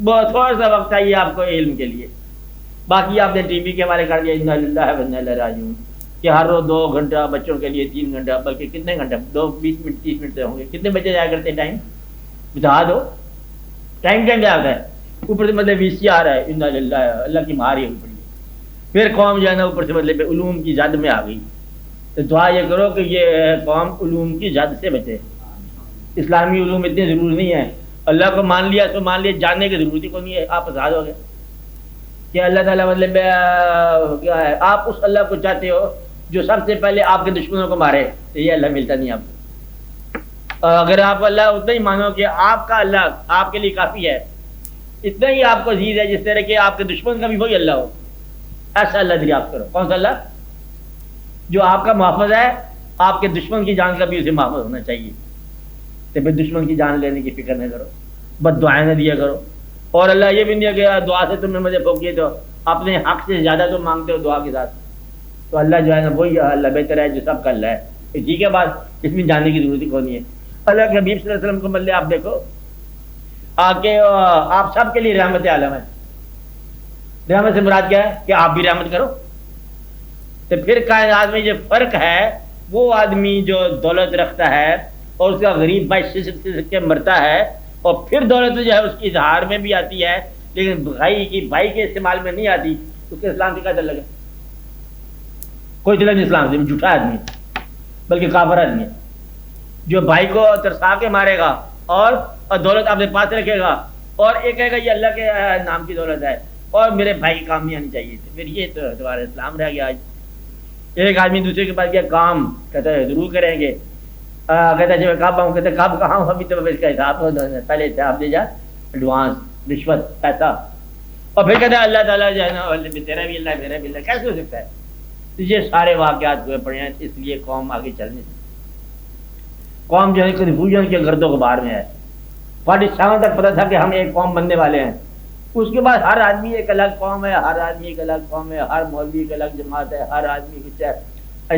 بہت تھوڑا سا وقت چاہیے آپ کو علم کے لیے. باقی آپ نے ٹی وی کے حوالے کر دیا انا للہ و انا الیہ راجعون کہ ہر روز 2 گھنٹہ بچوں کے لیے، 3 گھنٹہ، بلکہ کتنے گھنٹے، 20 منٹ 30 منٹ ہوں گے، کتنے بچے جایا کرتے ہیں، ٹائم بتا دو، ٹائم جاتا ہے. اوپر سے مطلب VCR ہے، انا للہ، اللہ کی مار ہی اوپر. پھر قوم جو ہے نا اوپر سے مطلب علوم کی زد میں آ گئی. تو دعا یہ کرو کہ یہ قوم علوم کی زد سے بچے. اسلامی علوم اتنے ضروری نہیں ہے، اللہ کو مان لیا تو مان لیا، جاننے کی ضرورت ہی کوئی نہیں ہے، آپ آزاد ہو گئے. کہ اللہ تعالیٰ مطلب کیا ہے، آپ اس اللہ کو چاہتے ہو جو سب سے پہلے آپ کے دشمنوں کو مارے، تو یہ اللہ ملتا نہیں آپ کو. اگر آپ اللہ اتنا ہی مانو کہ آپ کا اللہ آپ کے لیے کافی ہے، اتنا ہی آپ کو عزیز ہے جس طرح کہ آپ کے دشمن کا بھی وہی اللہ ہو، ایسا اللہ دریافت کرو. کون سا اللہ؟ جو آپ کا محافظ ہے، آپ کے دشمن کی جان کا بھی اسے محافظ ہونا چاہیے. تو پھر دشمن کی جان لینے کی فکر نہ کرو، بد دعائیں نہ دیا کرو. اور اللہ یہ بھی نہیں کہ دعا سے تم نے مجھے پھونکی تو اپنے حق سے زیادہ تم مانگتے ہو دعا کے ساتھ، تو اللہ جو ہے نا وہی اللہ بہتر ہے جو سب کا اللہ ہے. ٹھیک ہے، بات اس میں جاننے کی ضرورت ہی کوئی نہیں ہے. اللہ کے حبیب صلی اللہ علیہ وسلم کو مطلب آپ دیکھو کہ آپ سب کے لیے رحمت عالم ہے. رحمت سے مراد کیا ہے کہ آپ بھی رحمت کرو. تو پھر کائنات میں یہ فرق ہے، وہ آدمی جو دولت رکھتا ہے اور اس کا غریب بھائی سسک کے مرتا ہے، اور پھر دولت جو ہے اس کی اظہار میں بھی آتی ہے لیکن بھائی کے استعمال میں نہیں آتی، اس کے اسلام سے کیا تعلق ہے؟ کوئی تعلق نہیں اسلام سے. جھوٹا آدمی بلکہ کافر آدمی ہے جو بھائی کو ترسا کے مارے گا اور دولت اپنے پاس رکھے گا اور ایک کہے گا یہ اللہ کے نام کی دولت ہے اور میرے بھائی کی کام نہیں آنی چاہیے. پھر یہ تو تمہارا اسلام رہ گیا. آج ایک آدمی دوسرے کے پاس گیا کام، کہتا ہے ضرور کریں گے، کہتا ہے جب کب آؤں، کہتے کب کہاں ہوں، ابھی تو اس کا حساب پہلے حساب دے جا، ایڈوانس رشوت پیسہ. اور پھر کہتا ہے اللہ تعالیٰ جو ہے نا تیرا بھی اللہ میرا بھی اللہ. کیسے ہو سکتا ہے؟ تو یہ سارے واقعات ہوئے پڑے ہیں. اس لیے قوم آگے چل نہیں سکتی. قوم جو ہے کنفیوژن کے گرد و غبار میں ہے. 47 تک پتہ تھا کہ ہم ایک قوم بننے والے ہیں، اس کے بعد ہر آدمی ایک الگ قوم ہے، ہر آدمی ایک الگ قوم ہے، ہر مولوی ایک الگ جماعت ہے، ہر آدمی کچھ ہے.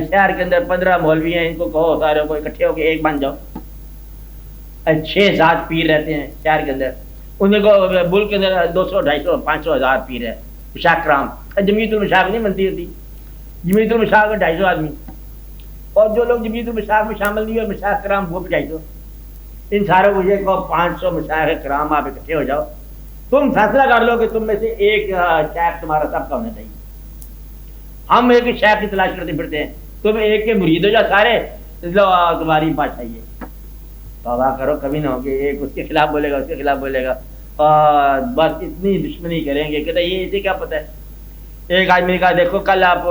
شہر کے اندر 15 مولوی ہیں، ان کو کہو سارے کو اکٹھے ہو کے ایک بن جاؤ. 6-7 پیر رہتے ہیں شہر کے اندر، ان کو ملک کے اندر 200 250 500 ہزار پیر ہے. مشاق کرام، جمعیت المشاق نہیں بنتی ہوتی، جمعیت المشاق میں 250 آدمی، اور جو لوگ جمعیت المشاق میں شامل نہیں ہوئے مشاق کرام وہ 250. ان ساروں کو یہ کہو 500 مشاق کرام آپ اکٹھے ہو جاؤ، تم فیصلہ کر لو کہ تم میں سے ایک شیخ تمہارا سب کا ہونا چاہیے. ہم ایک شیخ کی تلاش کرتے پھرتے ہیں، تم ایک کے مرید ہو جاؤ سارے، تمہاری بادشاہی ہے. توبہ کرو، کبھی نہ ہوگی. ایک اس کے خلاف بولے گا، اس کے خلاف بولے گا، اور بس اتنی دشمنی کریں گے. کہتے یہ اسے کیا پتہ ہے. ایک آدمی نے کہا دیکھو کل آپ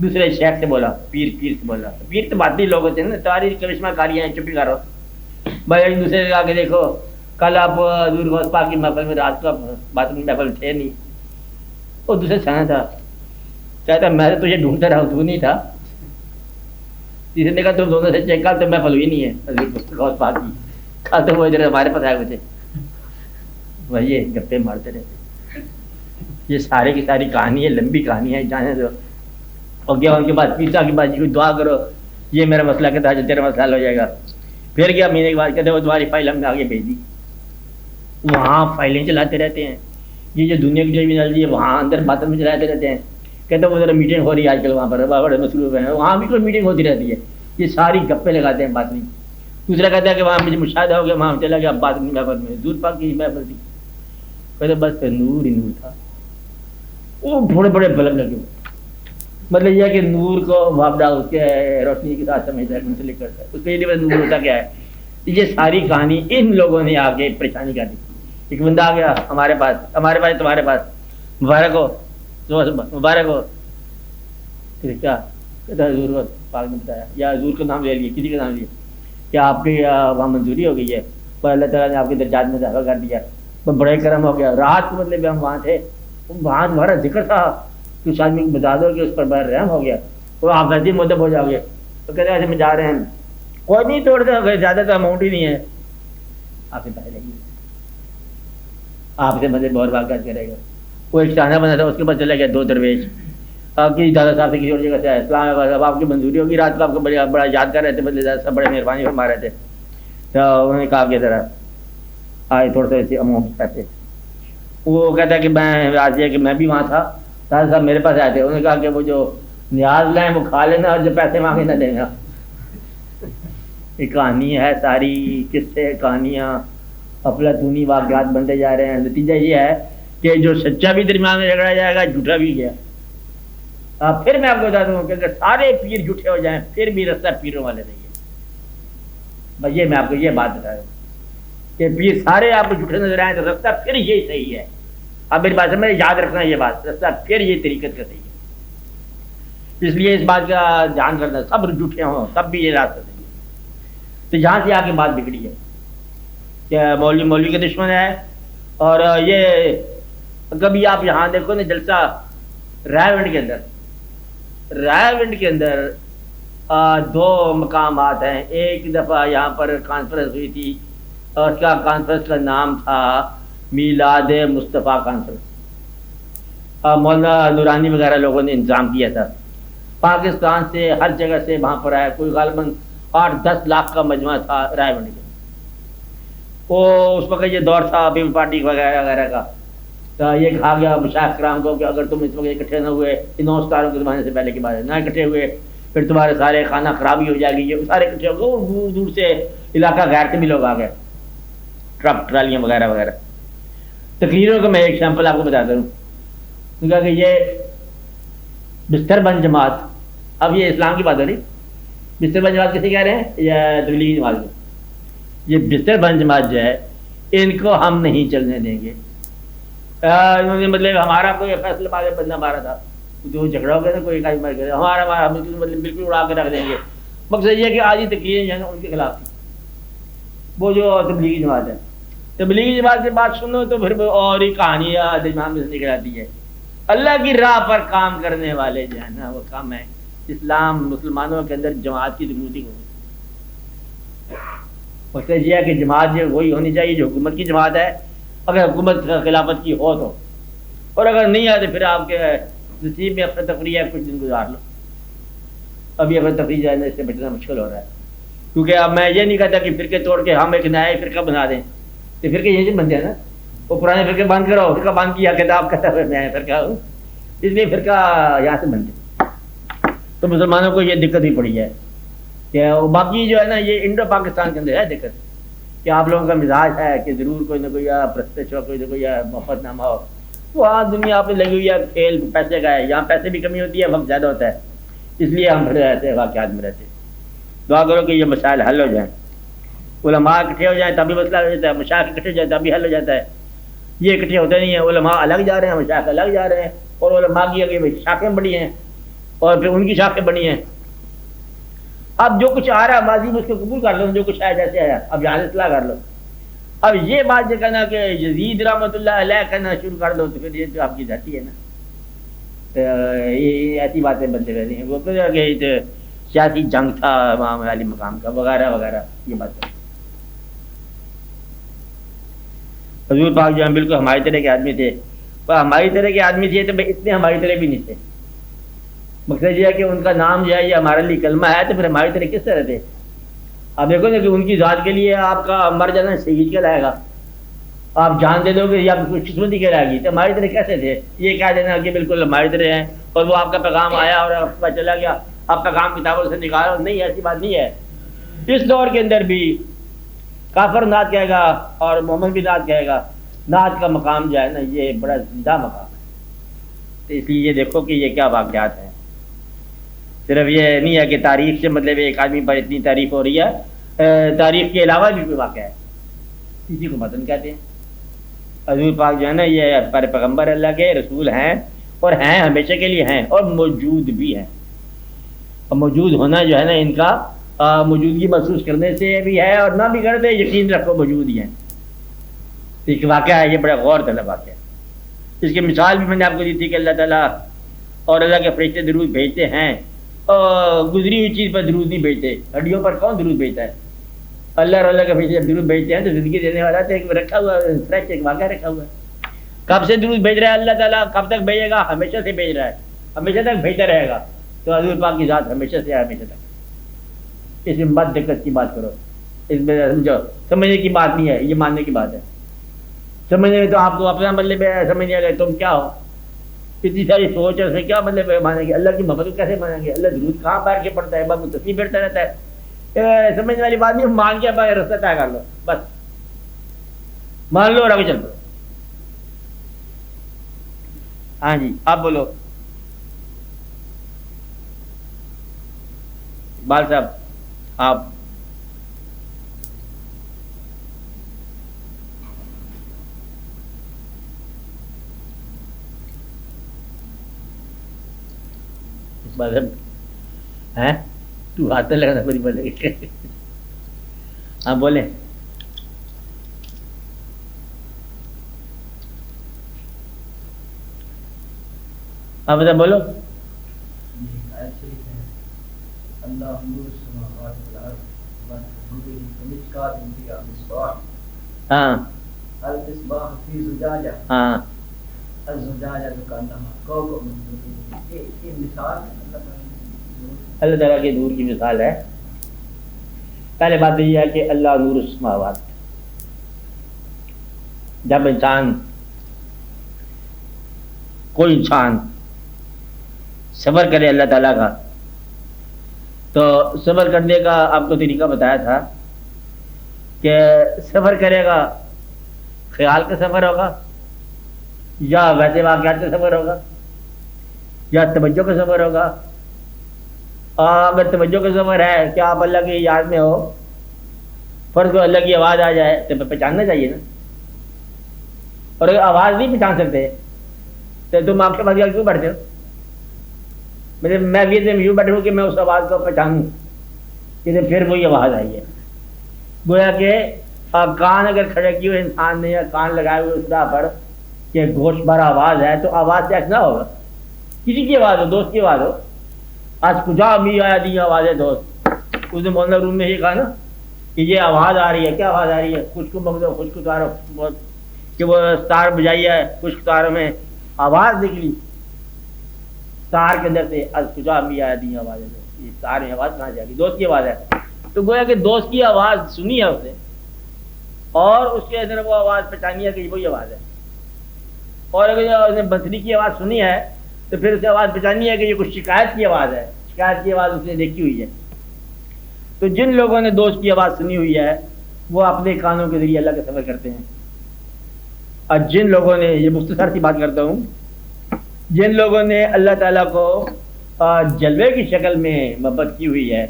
دوسرے شیخ سے بولا، پیر سے بولا. پیر تو باطنی لوگ ہوتے ہیں نا، تمہاری کرشمہ کاریاں ہیں، چپ ہی کرو. بھائی ایک دوسرے سے کہا کہ دیکھو کل آپ حضور غوث پاک کی محفل میں رات کو باطنی محفل تھے نہیں. وہ دوسرے سنا تھا، کہتا میں تو تجھے ڈھونڈتا رہا ہوں، تو نہیں تھا. تیسرے نے کہا تم دونوں سے چیک کر، تو محفل ہوئی نہیں ہے حضور غوث پاک کی. کل تو وہ ادھر ہمارے پاس آئے ہوئے تھے. وہی گپے مارتے رہتے. یہ سارے کی ساری کہانی ہے، لمبی کہانی ہے، جانے دو. اور کیا ان کے بعد پیر صاحب کے بعد کوئی دعا کرو، یہ میرا مسئلہ کہتا ہے تیرا مسئلہ حل ہو جائے گا. پھر کیا مہینے کے بعد کہتے وہ تمہاری فائل ہم نے آگے بھیج دی. وہاں فائلیں چلاتے رہتے ہیں. یہ جو دنیا کی جو ٹیکنالوجی ہے وہاں اندر باطن میں چلاتے رہتے ہیں. کہتے وہ ذرا میٹنگ ہو رہی ہے آج کل وہاں پر، بڑے مصروف ہیں، وہاں بھی کوئی میٹنگ ہوتی رہتی ہے. یہ ساری گپے لگاتے ہیں باطنی. دوسرا کہتا ہے کہ وہاں مجھے مشاہدہ ہو گیا، وہاں چلا گیا باطنی محفل میں، حضور پاک کی محفل تھی. کہتے بس نور ہی نور تھا. وہ بڑے بڑے بلب لگے ہوئے. مطلب یہ ہے کہ نور کو وابدہ اس کے روشنی کے ساتھ سمجھتا ہے، منسلک کرتا ہے، اس کے لیے نور ہوتا کیا ہے؟ یہ ساری کہانی ان لوگوں نے آ کے پریشانی کر دی. ایک بندہ آ گیا ہمارے پاس تمہارے پاس، مبارک ہو مبارک ہو. پھر کیا کہتا ہے حضور کو پاک نے بتایا، یا حضور کا نام لے لیے، کسی کا نام لیے کہ آپ کی وہاں منظوری ہو گئی ہے، پر اللہ تعالیٰ نے آپ کے درجات میں اضافہ کر دیا، بڑا ہی کرم ہو گیا. رات کو مطلب ہم وہاں تھے، وہاں تمہارا ذکر تھا کہ اس آدمی کو بتا دو کہ اس پر بڑا رحم ہو گیا، تو آپ ویسے مدب ہو جاؤ گے. تو کہتے ہیں ایسے میں جا رہے ہیں، کوئی نہیں توڑتے، زیادہ تو اماؤنٹ ہی نہیں ہے، آپ سے پیسے لیں گے، آپ سے مطلب بہت واقعات کرے گا. وہ ایک شانہ بنا تھا، اس کے بعد چلے گیا 2 درویش آپ کی دادا صاحب سے کسی اور جگہ سے آئے، اسلام آباد، اب آپ کی منظوری ہوگی، رات کو آپ کو بڑا یاد کر رہے تھے، مطلب دادا صاحب بڑے مہربانی فرما رہے تھے. تو انہوں نے کہا کہ ذرا آئے تھوڑا سا ایسی اماؤنٹ پیسے. وہ کہتا ہے کہ میں آج یہ کہ میں بھی وہاں تھا، دادا صاحب میرے پاس آئے تھے، انہوں نے کہا کہ وہ جو نیاز لائیں وہ کھا لینا اور جو پیسے مانگے نہ دینا. یہ کہانی ہے ساری، قصے کہانیاں افلاطونی واقعات بنتے جا رہے ہیں. نتیجہ یہ ہے کہ جو سچا بھی درمیان میں جھگڑا جائے گا، جھوٹا بھی گیا. پھر میں آپ کو بتا دوں کہ اگر سارے پیر جھوٹے ہو جائیں پھر بھی رستہ پیروں والے نہیں ہے. بس یہ میں آپ کو یہ بات بتا رہا ہوں کہ پیر سارے آپ کو جھوٹے نظر آئیں تو رستہ پھر یہی صحیح ہے. اب میری بات میں یاد رکھنا یہ بات، رستہ پھر یہ طریقت کا صحیح ہے. اس لیے اس بات کا دھیان رکھنا، سب جھوٹے ہوں تب بھی یہ راستہ صحیح ہے. تو یہاں سے آ کے بات بگڑی ہے کہ مولوی کے دشمن ہے. اور یہ کبھی آپ یہاں دیکھو نا جلسہ رائے ونڈ کے اندر 2 مقامات ہیں. ایک دفعہ یہاں پر کانفرنس ہوئی تھی اور اس کا کانفرنس کا نام تھا میلاد مصطفیٰ کانفرنس. مولانا نورانی وغیرہ لوگوں نے انتظام کیا تھا، پاکستان سے ہر جگہ سے وہاں پر آیا، کوئی غالباً 8-10 لاکھ کا مجمع تھا رائے ونڈ کے. وہ اس وقت یہ دور تھا پیپل پارٹی وغیرہ وغیرہ کا. تو یہ کہا گیا مشائخ کرام کو کہ اگر تم اس وقت اکٹھے نہ ہوئے، ان 9 ستاروں کے زمانے سے پہلے کی بات ہے، نہ اکٹھے ہوئے پھر تمہارے سارے خانہ خرابی ہو جائے گی. یہ سارے اکٹھے ہو گئے، دور دور سے علاقہ غیر سے بھی لوگ آ گئے، ٹرک ٹرالیاں وغیرہ وغیرہ. تقریروں کا میں ایک سیمپل آپ کو بتاتا ہوں. کہا کہ یہ بستر بند جماعت، اب یہ اسلام کی بات ہو رہی، بستر بند جماعت کسی کہہ رہے ہیں یا تبلیغی جماعت کو؟ یہ بستر بند جماعت جو ہے ان کو ہم نہیں چلنے دیں گے. انہوں نے مطلب ہمارا کوئی فیصلہ بازی بندہ ہمارا تھا، جو جھگڑا ہو گیا تھا کوئی کاج مار گیا، ہمارا مطلب بالکل اڑا کے رکھ دیں گے. مقصد یہ ہے کہ آج ہی تقریریں جو ہے نا ان کے خلاف تھی، وہ جو تبلیغی جماعت ہے. تبلیغی جماعت سے بات سنو تو پھر اور ہی کہانیاں دماغ میں سے نکل آتی ہے. اللہ کی راہ پر کام کرنے والے جو ہے نا وہ کم ہے. اسلام مسلمانوں کے اندر جماعت کی ضرورت ہی نہیں. مقصد یہ ہے کہ جماعت جو وہی ہونی چاہیے جو حکومت کی جماعت ہے، اگر حکومت خلافت کی ہو تو، اور اگر نہیں ہے تو پھر آپ کے نصیب میں اپنا تفریح ہے، کچھ دن گزار لو. ابھی اپنا تفریح جو ہے نا اس سے بچنا مشکل ہو رہا ہے، کیونکہ اب میں یہ نہیں کہتا کہ فرقے توڑ کے ہم ایک نیا فرقہ بنا دیں. تو فرقے یہ بن جائے نا، وہ پرانے فرقے بند کرو، فرقہ بند کیا کتاب کہتا ہے میں فرقہ ہوں، اس لیے فرقہ یہاں سے بن جائے. تو مسلمانوں کو یہ دقت ہی پڑی ہے کہ باقی جو ہے نا یہ انڈو پاکستان کے اندر ہے دقت کہ آپ لوگوں کا مزاج ہے کہ ضرور کوئی نہ کوئی پرستش ہو، کوئی نہ کوئی محبت نامہ ہو. وہاں دنیا آپ نے لگی ہوئی ہے، کھیل پیسے کا ہے. یہاں پیسے بھی کمی ہوتی ہے، وقت زیادہ ہوتا ہے، اس لیے ہم بڑے رہتے ہیں واقعات میں رہتے ہیں. دعا کرو کہ یہ مسائل حل ہو جائیں. علماء اکٹھے ہو جائیں تبھی مسئلہ ہو جاتا ہے، مشائخ اکٹھے ہو جائیں تبھی حل ہو جاتا ہے. یہ اکٹھے ہوتے نہیں ہیں، علماء الگ جا رہے ہیں، مشائخ الگ جا رہے ہیں، اور علماء کی آگے شاخیں بڑی ہیں اور پھر ان کی شاخیں بڑی ہیں. اب جو کچھ آ رہا ہے ماضی میں اس کو قبول کر لو، جو کچھ آیا جیسے آیا، اب یہاں اصلاح کر لو. اب یہ بات جو کہنا کہ یزید رحمۃ اللہ علیہ کہنا شروع کر دو تو پھر یہ تو آپ کی ذاتی ہے نا. یہ ایسی باتیں بنتے رہتی ہیں، وہ کہ سیاسی جنگ تھا امام علی مقام کا وغیرہ وغیرہ، یہ بات ہے. حضور پاک جو ہیں بالکل ہماری طرح کے آدمی تھے، ہماری طرح کے آدمی تھے تو اتنے ہماری طرح بھی نہیں تھے. مقصد یہ ہے کہ ان کا نام جو ہے یہ ہمارے لیے کلمہ ہے، تو پھر ہماری طرح کس طرح تھے. آپ دیکھو نا کہ ان کی ذات کے لیے آپ کا مر جانا شہید کہلائے گا، آپ جان دے دو گے یا قسمتی کہلائے گی. تو ہماری طرح کیسے تھے؟ یہ کہہ دینا کہ بالکل ہماری طرح ہیں اور وہ آپ کا پیغام آیا اور آپ کا چلا گیا، آپ پیغام کتابوں سے نکالا. نہیں، ایسی بات نہیں ہے. اس دور کے اندر بھی کافر نعت کہے گا اور مومن بھی نعت کہے گا. نعت کا مقام جو ہے نا یہ بڑا زندہ مقام ہے. تو اس لیے یہ دیکھو کہ یہ کیا واقعات ہیں. صرف یہ نہیں ہے کہ تاریخ سے مطلب ایک آدمی پر اتنی تعریف ہو رہی ہے، تاریخ کے علاوہ بھی کوئی واقعہ ہے، اسی کو متن کہتے ہیں۔ حضور پاک جو ہے نا یہ پر پیغمبر اللہ کے رسول ہیں، اور ہیں ہمیشہ کے لیے ہیں، اور موجود بھی ہیں۔ اور موجود ہونا جو ہے نا ان کا موجودگی محسوس کرنے سے بھی ہے، اور نہ بھی کرتے یقین رکھو موجود ہی ہیں۔ ایک واقعہ ہے، یہ بڑا غور طلب واقعہ ہے۔ اس کی مثال بھی میں نے آپ کو دی تھی کہ اللہ تعالیٰ اور اللہ کے فرشتے درود بھیجتے ہیں، اور گزری ہوئی چیز پر درود نہیں بھیجتے۔ ہڈیوں پر کون درود بھیجتا ہے؟ اللہ اور اللہ کے فرشتے جب درود بھیجتے ہیں تو زندگی دینے والا تو ایک رکھا ہوا فریش ایک واقعہ رکھا ہوا ہے۔ کب سے درود بھیج رہا ہے اللہ تعالیٰ؟ کب تک بھیجے گا؟ ہمیشہ سے بھیج رہا ہے، ہمیشہ تک بھیجتا رہے گا۔ تو حضور پاک کی ذات ہمیشہ سے ہے، ہمیشہ تک۔ اس میں مت دقت کی بات کرو، اس میں سمجھو، سمجھنے کی بات نہیں ہے، یہ ماننے کی بات ہے۔ سمجھنے میں تو آپ کو اپنا مطلب ہے، سمجھنے گئے تم کیا ہو، اتنی ساری سوچ ہے، اس میں کیا مطلب ہے مانیں گے؟ اللہ کی محبت کو کیسے مانیں گے؟ اللہ درود کہاں بیٹھ کے پڑھتا ہے؟ بس تصویر بیٹھتا رہتا ہے۔ سمجھنے والی بات نہیں، مان کے بھائی رستہ طے کر لو، بس مان لو اور آگے چل پڑو۔ ہاں جی آپ بولو بال صاحب، آپ ہیں تو ہاتھ لگانا بڑی بولے۔ ہاں بولیں۔ ہاں بتا بولو۔ اللہ نور السماوات والارض والنور كمشكاة فيها مصباح ہاں المصباح في زجاجة ہاں الزجاجة كأنها كوكب دري۔ یہ مثال اللہ تعالیٰ کے نور کی مثال ہے۔ پہلے بات یہ ہے کہ اللہ نور السماوات، جب انسان کوئی انسان صبر کرے اللہ تعالیٰ کا، تو صبر کرنے کا آپ کو طریقہ بتایا تھا کہ صبر کرے گا خیال کا صبر ہوگا، یا ویسے واقعات کا صبر ہوگا، یا توجہ کا صبر ہوگا۔ اگر توجہ کا صبر ہے کہ آپ اللہ کی یاد میں ہو، فرض کو اللہ کی آواز آ جائے تو پہچاننا چاہیے نا، اور اگر آواز نہیں پہچان سکتے تو تم آپ کے پاس کیوں بیٹھتے ہو؟ میں بھی یوں بیٹھا ہوں کہ میں اس آواز کو پہچانوں کہ پھر وہی آواز آئی ہے۔ گویا کہ کان اگر کھڑے کیے ہوئے انسان نے یا کان لگائے ہوئے اس طرح پر کہ گوشت بھرا آواز ہے، تو آواز سے ایسا ہوگا، کسی کی آواز ہو، دوست کی آواز ہو۔ آج کجا بھی آیا دی آواز ہے دوست، اس نے مولانا روم میں یہ کہا نا کہ یہ آواز آ رہی ہے، کیا آواز آ رہی ہے؟ خوش کو مغدو خوش کو تارو، کہ وہ ستار بجائی ہے، خوش تاروں میں آواز نکلی تار کے اندر سے، آج کجا بھی آیا دی آواز ہے، یہ تار میں آواز کہاں جائے گی؟ دوست کی آواز ہے۔ تو گویا کہ دوست کی آواز سنی ہے اس نے، اور اس کے اندر وہ آواز پہچانی ہے کہ وہی آواز ہے۔ اور اگر اس نے بنسری کی آواز سنی ہے تو پھر اسے آواز پہچانی ہے کہ یہ کچھ شکایت کی آواز ہے، شکایت کی آواز اس نے دیکھی ہوئی ہے۔ تو جن لوگوں نے دوست کی آواز سنی ہوئی ہے وہ اپنے کانوں کے ذریعے اللہ کا صبر کرتے ہیں، اور جن لوگوں نے، یہ مختصر سی بات کرتا ہوں، جن لوگوں نے اللہ تعالیٰ کو جلوے کی شکل میں محبت کی ہوئی ہے،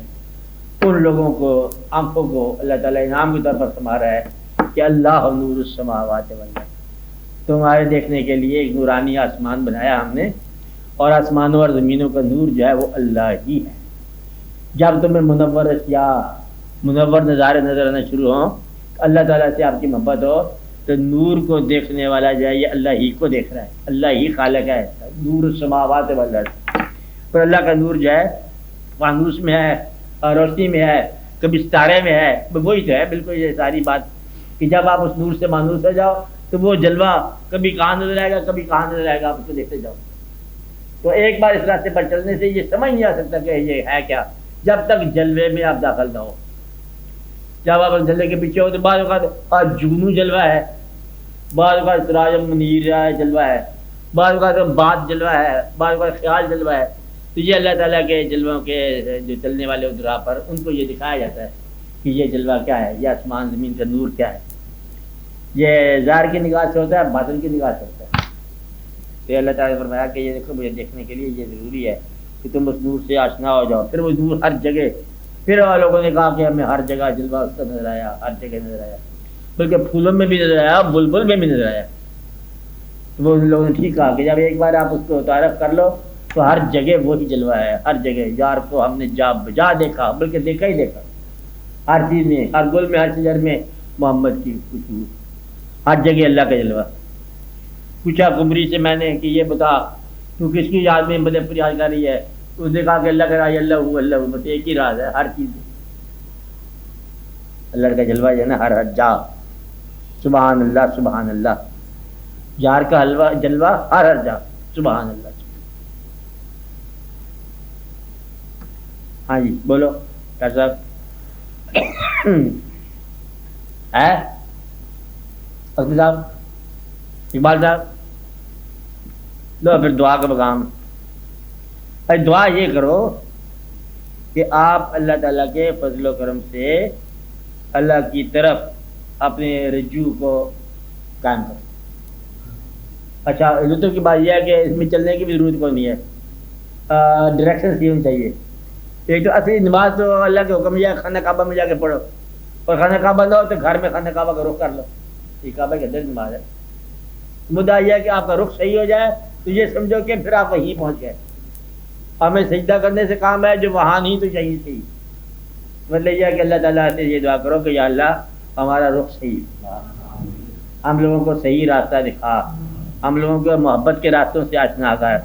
ان لوگوں کو آنکھوں کو اللہ تعالیٰ انعام کی طور پر فرما رہا ہے کہ اللہ نور السماوات والارض، تمہارے دیکھنے کے لیے ایک نورانی آسمان بنایا ہم نے، اور آسمانوں اور زمینوں کا نور جو ہے وہ اللہ ہی ہے۔ جب تمہیں منور اشیاء، منور نظارے نظر آنا شروع ہوں، اللہ تعالیٰ سے آپ کی محبت ہو، تو نور کو دیکھنے والا جو ہے یہ اللہ ہی کو دیکھ رہا ہے، اللہ ہی خالق ہے۔ نور السماوات والارض، پر اللہ کا نور جو ہے فانوس میں ہے، روشنی میں ہے، کبھی ستارے میں ہے، وہی تو ہے بالکل یہ ساری بات، کہ جب آپ اس نور سے مانوس ہو جاؤ تو وہ جلوہ کبھی کہاں نظر آئے گا، کبھی کہاں نظر آئے گا، آپ اس کو دیکھتے جاؤ۔ تو ایک بار اس راستے پر چلنے سے یہ سمجھ نہیں آ سکتا کہ یہ ہے کیا، جب تک جلوے میں آپ داخل نہ ہو۔ جب آپ جلوے کے پیچھے ہو تو بعض اوقات جگنو جلوہ ہے، بعض اوقات سراج منیر جلوہ ہے، بعض اوقات بات جلوہ ہے، بعض اوقات خیال جلوہ ہے۔ تو یہ اللہ تعالیٰ کے جلووں کے جو چلنے والے ادراء پر ان کو یہ دکھایا جاتا ہے کہ یہ جلوہ کیا ہے، یہ آسمان زمین کا نور کیا ہے۔ یہ ظاہر کی نگاہ سے ہوتا ہے، باطن کی نگاہ سے ہوتا ہے۔ تو اللہ تعالیٰ نے فرمایا کہ یہ دیکھو، مجھے دیکھنے کے لیے یہ ضروری ہے کہ تم اس نور سے آشنا ہو جاؤ. پھر وہ نور ہر جگہ، پھر لوگوں نے کہا کہ ہمیں ہر جگہ جلوہ اس کا نظر آیا، ہر جگہ نظر آیا، بلکہ پھولوں میں بھی نظر آیا، بلبل میں بھی نظر آیا. تو وہ ان لوگوں نے ٹھیک کہا کہ جب ایک بار آپ اس کو تعارف کر لو تو ہر جگہ وہی جلوہ ہے، ہر جگہ. یار کو ہم نے جا بجا دیکھا، بلکہ دیکھا ہی دیکھا، ہر چیز میں، ہر گل میں، ہر شجر میں محمد کی خوشبو، ہر جگہ اللہ کا جلوہ. پوچھا قمری سے میں نے کہ یہ بتا تو کس کی یاد میں بڑے پریاز کر رہی ہے؟ اس نے کہا کہ اللہ کا راج، اللہ ہو، بس ایک ہی راز ہے ہر چیز میں. اللہ کا جلوہ جو ہے نا ہر جا. سبحان اللہ سبحان اللہ. یار کا حلوہ جلوہ ہر جا. سبحان اللہ. ہاں جی بولو ڈاکٹر صاحب. ہے اکبر صاحب، اقبال صاحب، لو پھر دعا کا مقام. دعا یہ کرو کہ آپ اللہ تعالیٰ کے فضل و کرم سے اللہ کی طرف اپنے رجوع کو قائم کرو. اچھا لطف کی بات یہ ہے کہ اس میں چلنے کی بھی ضرورت کوئی نہیں ہے، ڈائریکشن سی ہونی چاہیے. ایک تو اصلی نماز تو اللہ کے حکم یہ ہے خانہ کعبہ میں جا کے پڑھو، اور خانہ کعبہ نہ ہو تو گھر میں خانہ کعبہ کا رخ کر لو. یہ کعبہ کے اندر نماز ہے. مدعا یہ ہے کہ آپ کا رخ صحیح ہو جائے تو یہ سمجھو کہ پھر آپ وہیں پہنچ گئے. ہمیں سجدہ کرنے سے کام ہے جو وہاں نہیں تو چاہیے تھی. مطلب یہ ہے کہ اللہ تعالیٰ سے یہ دعا کرو کہ یا اللہ ہمارا رخ صحیح، ہم لوگوں کو صحیح راستہ دکھا، ہم لوگوں کو محبت کے راستوں سے آشنا کر،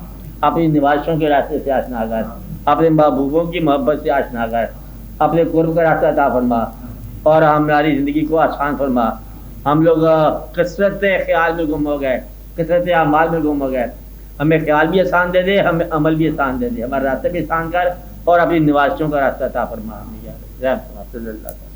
اپنی نوازشوں کے راستے سے آشنا کر، اپنے محبوبوں کی محبت سے آشنا کر، اپنے قرب کا راستہ عطا فرما، اور ہماری زندگی کو آسان فرما. ہم لوگ کثرت خیال میں گم ہو گئے، کثرت اعمال میں گم ہو گئے. ہمیں خیال بھی آسان دے دے، ہمیں عمل بھی آسان دے دے، ہمارا راستہ بھی آسان کر، اور اپنی نوازشوں کا راستہ عطا فرما. صلی اللہ علیہ وسلم.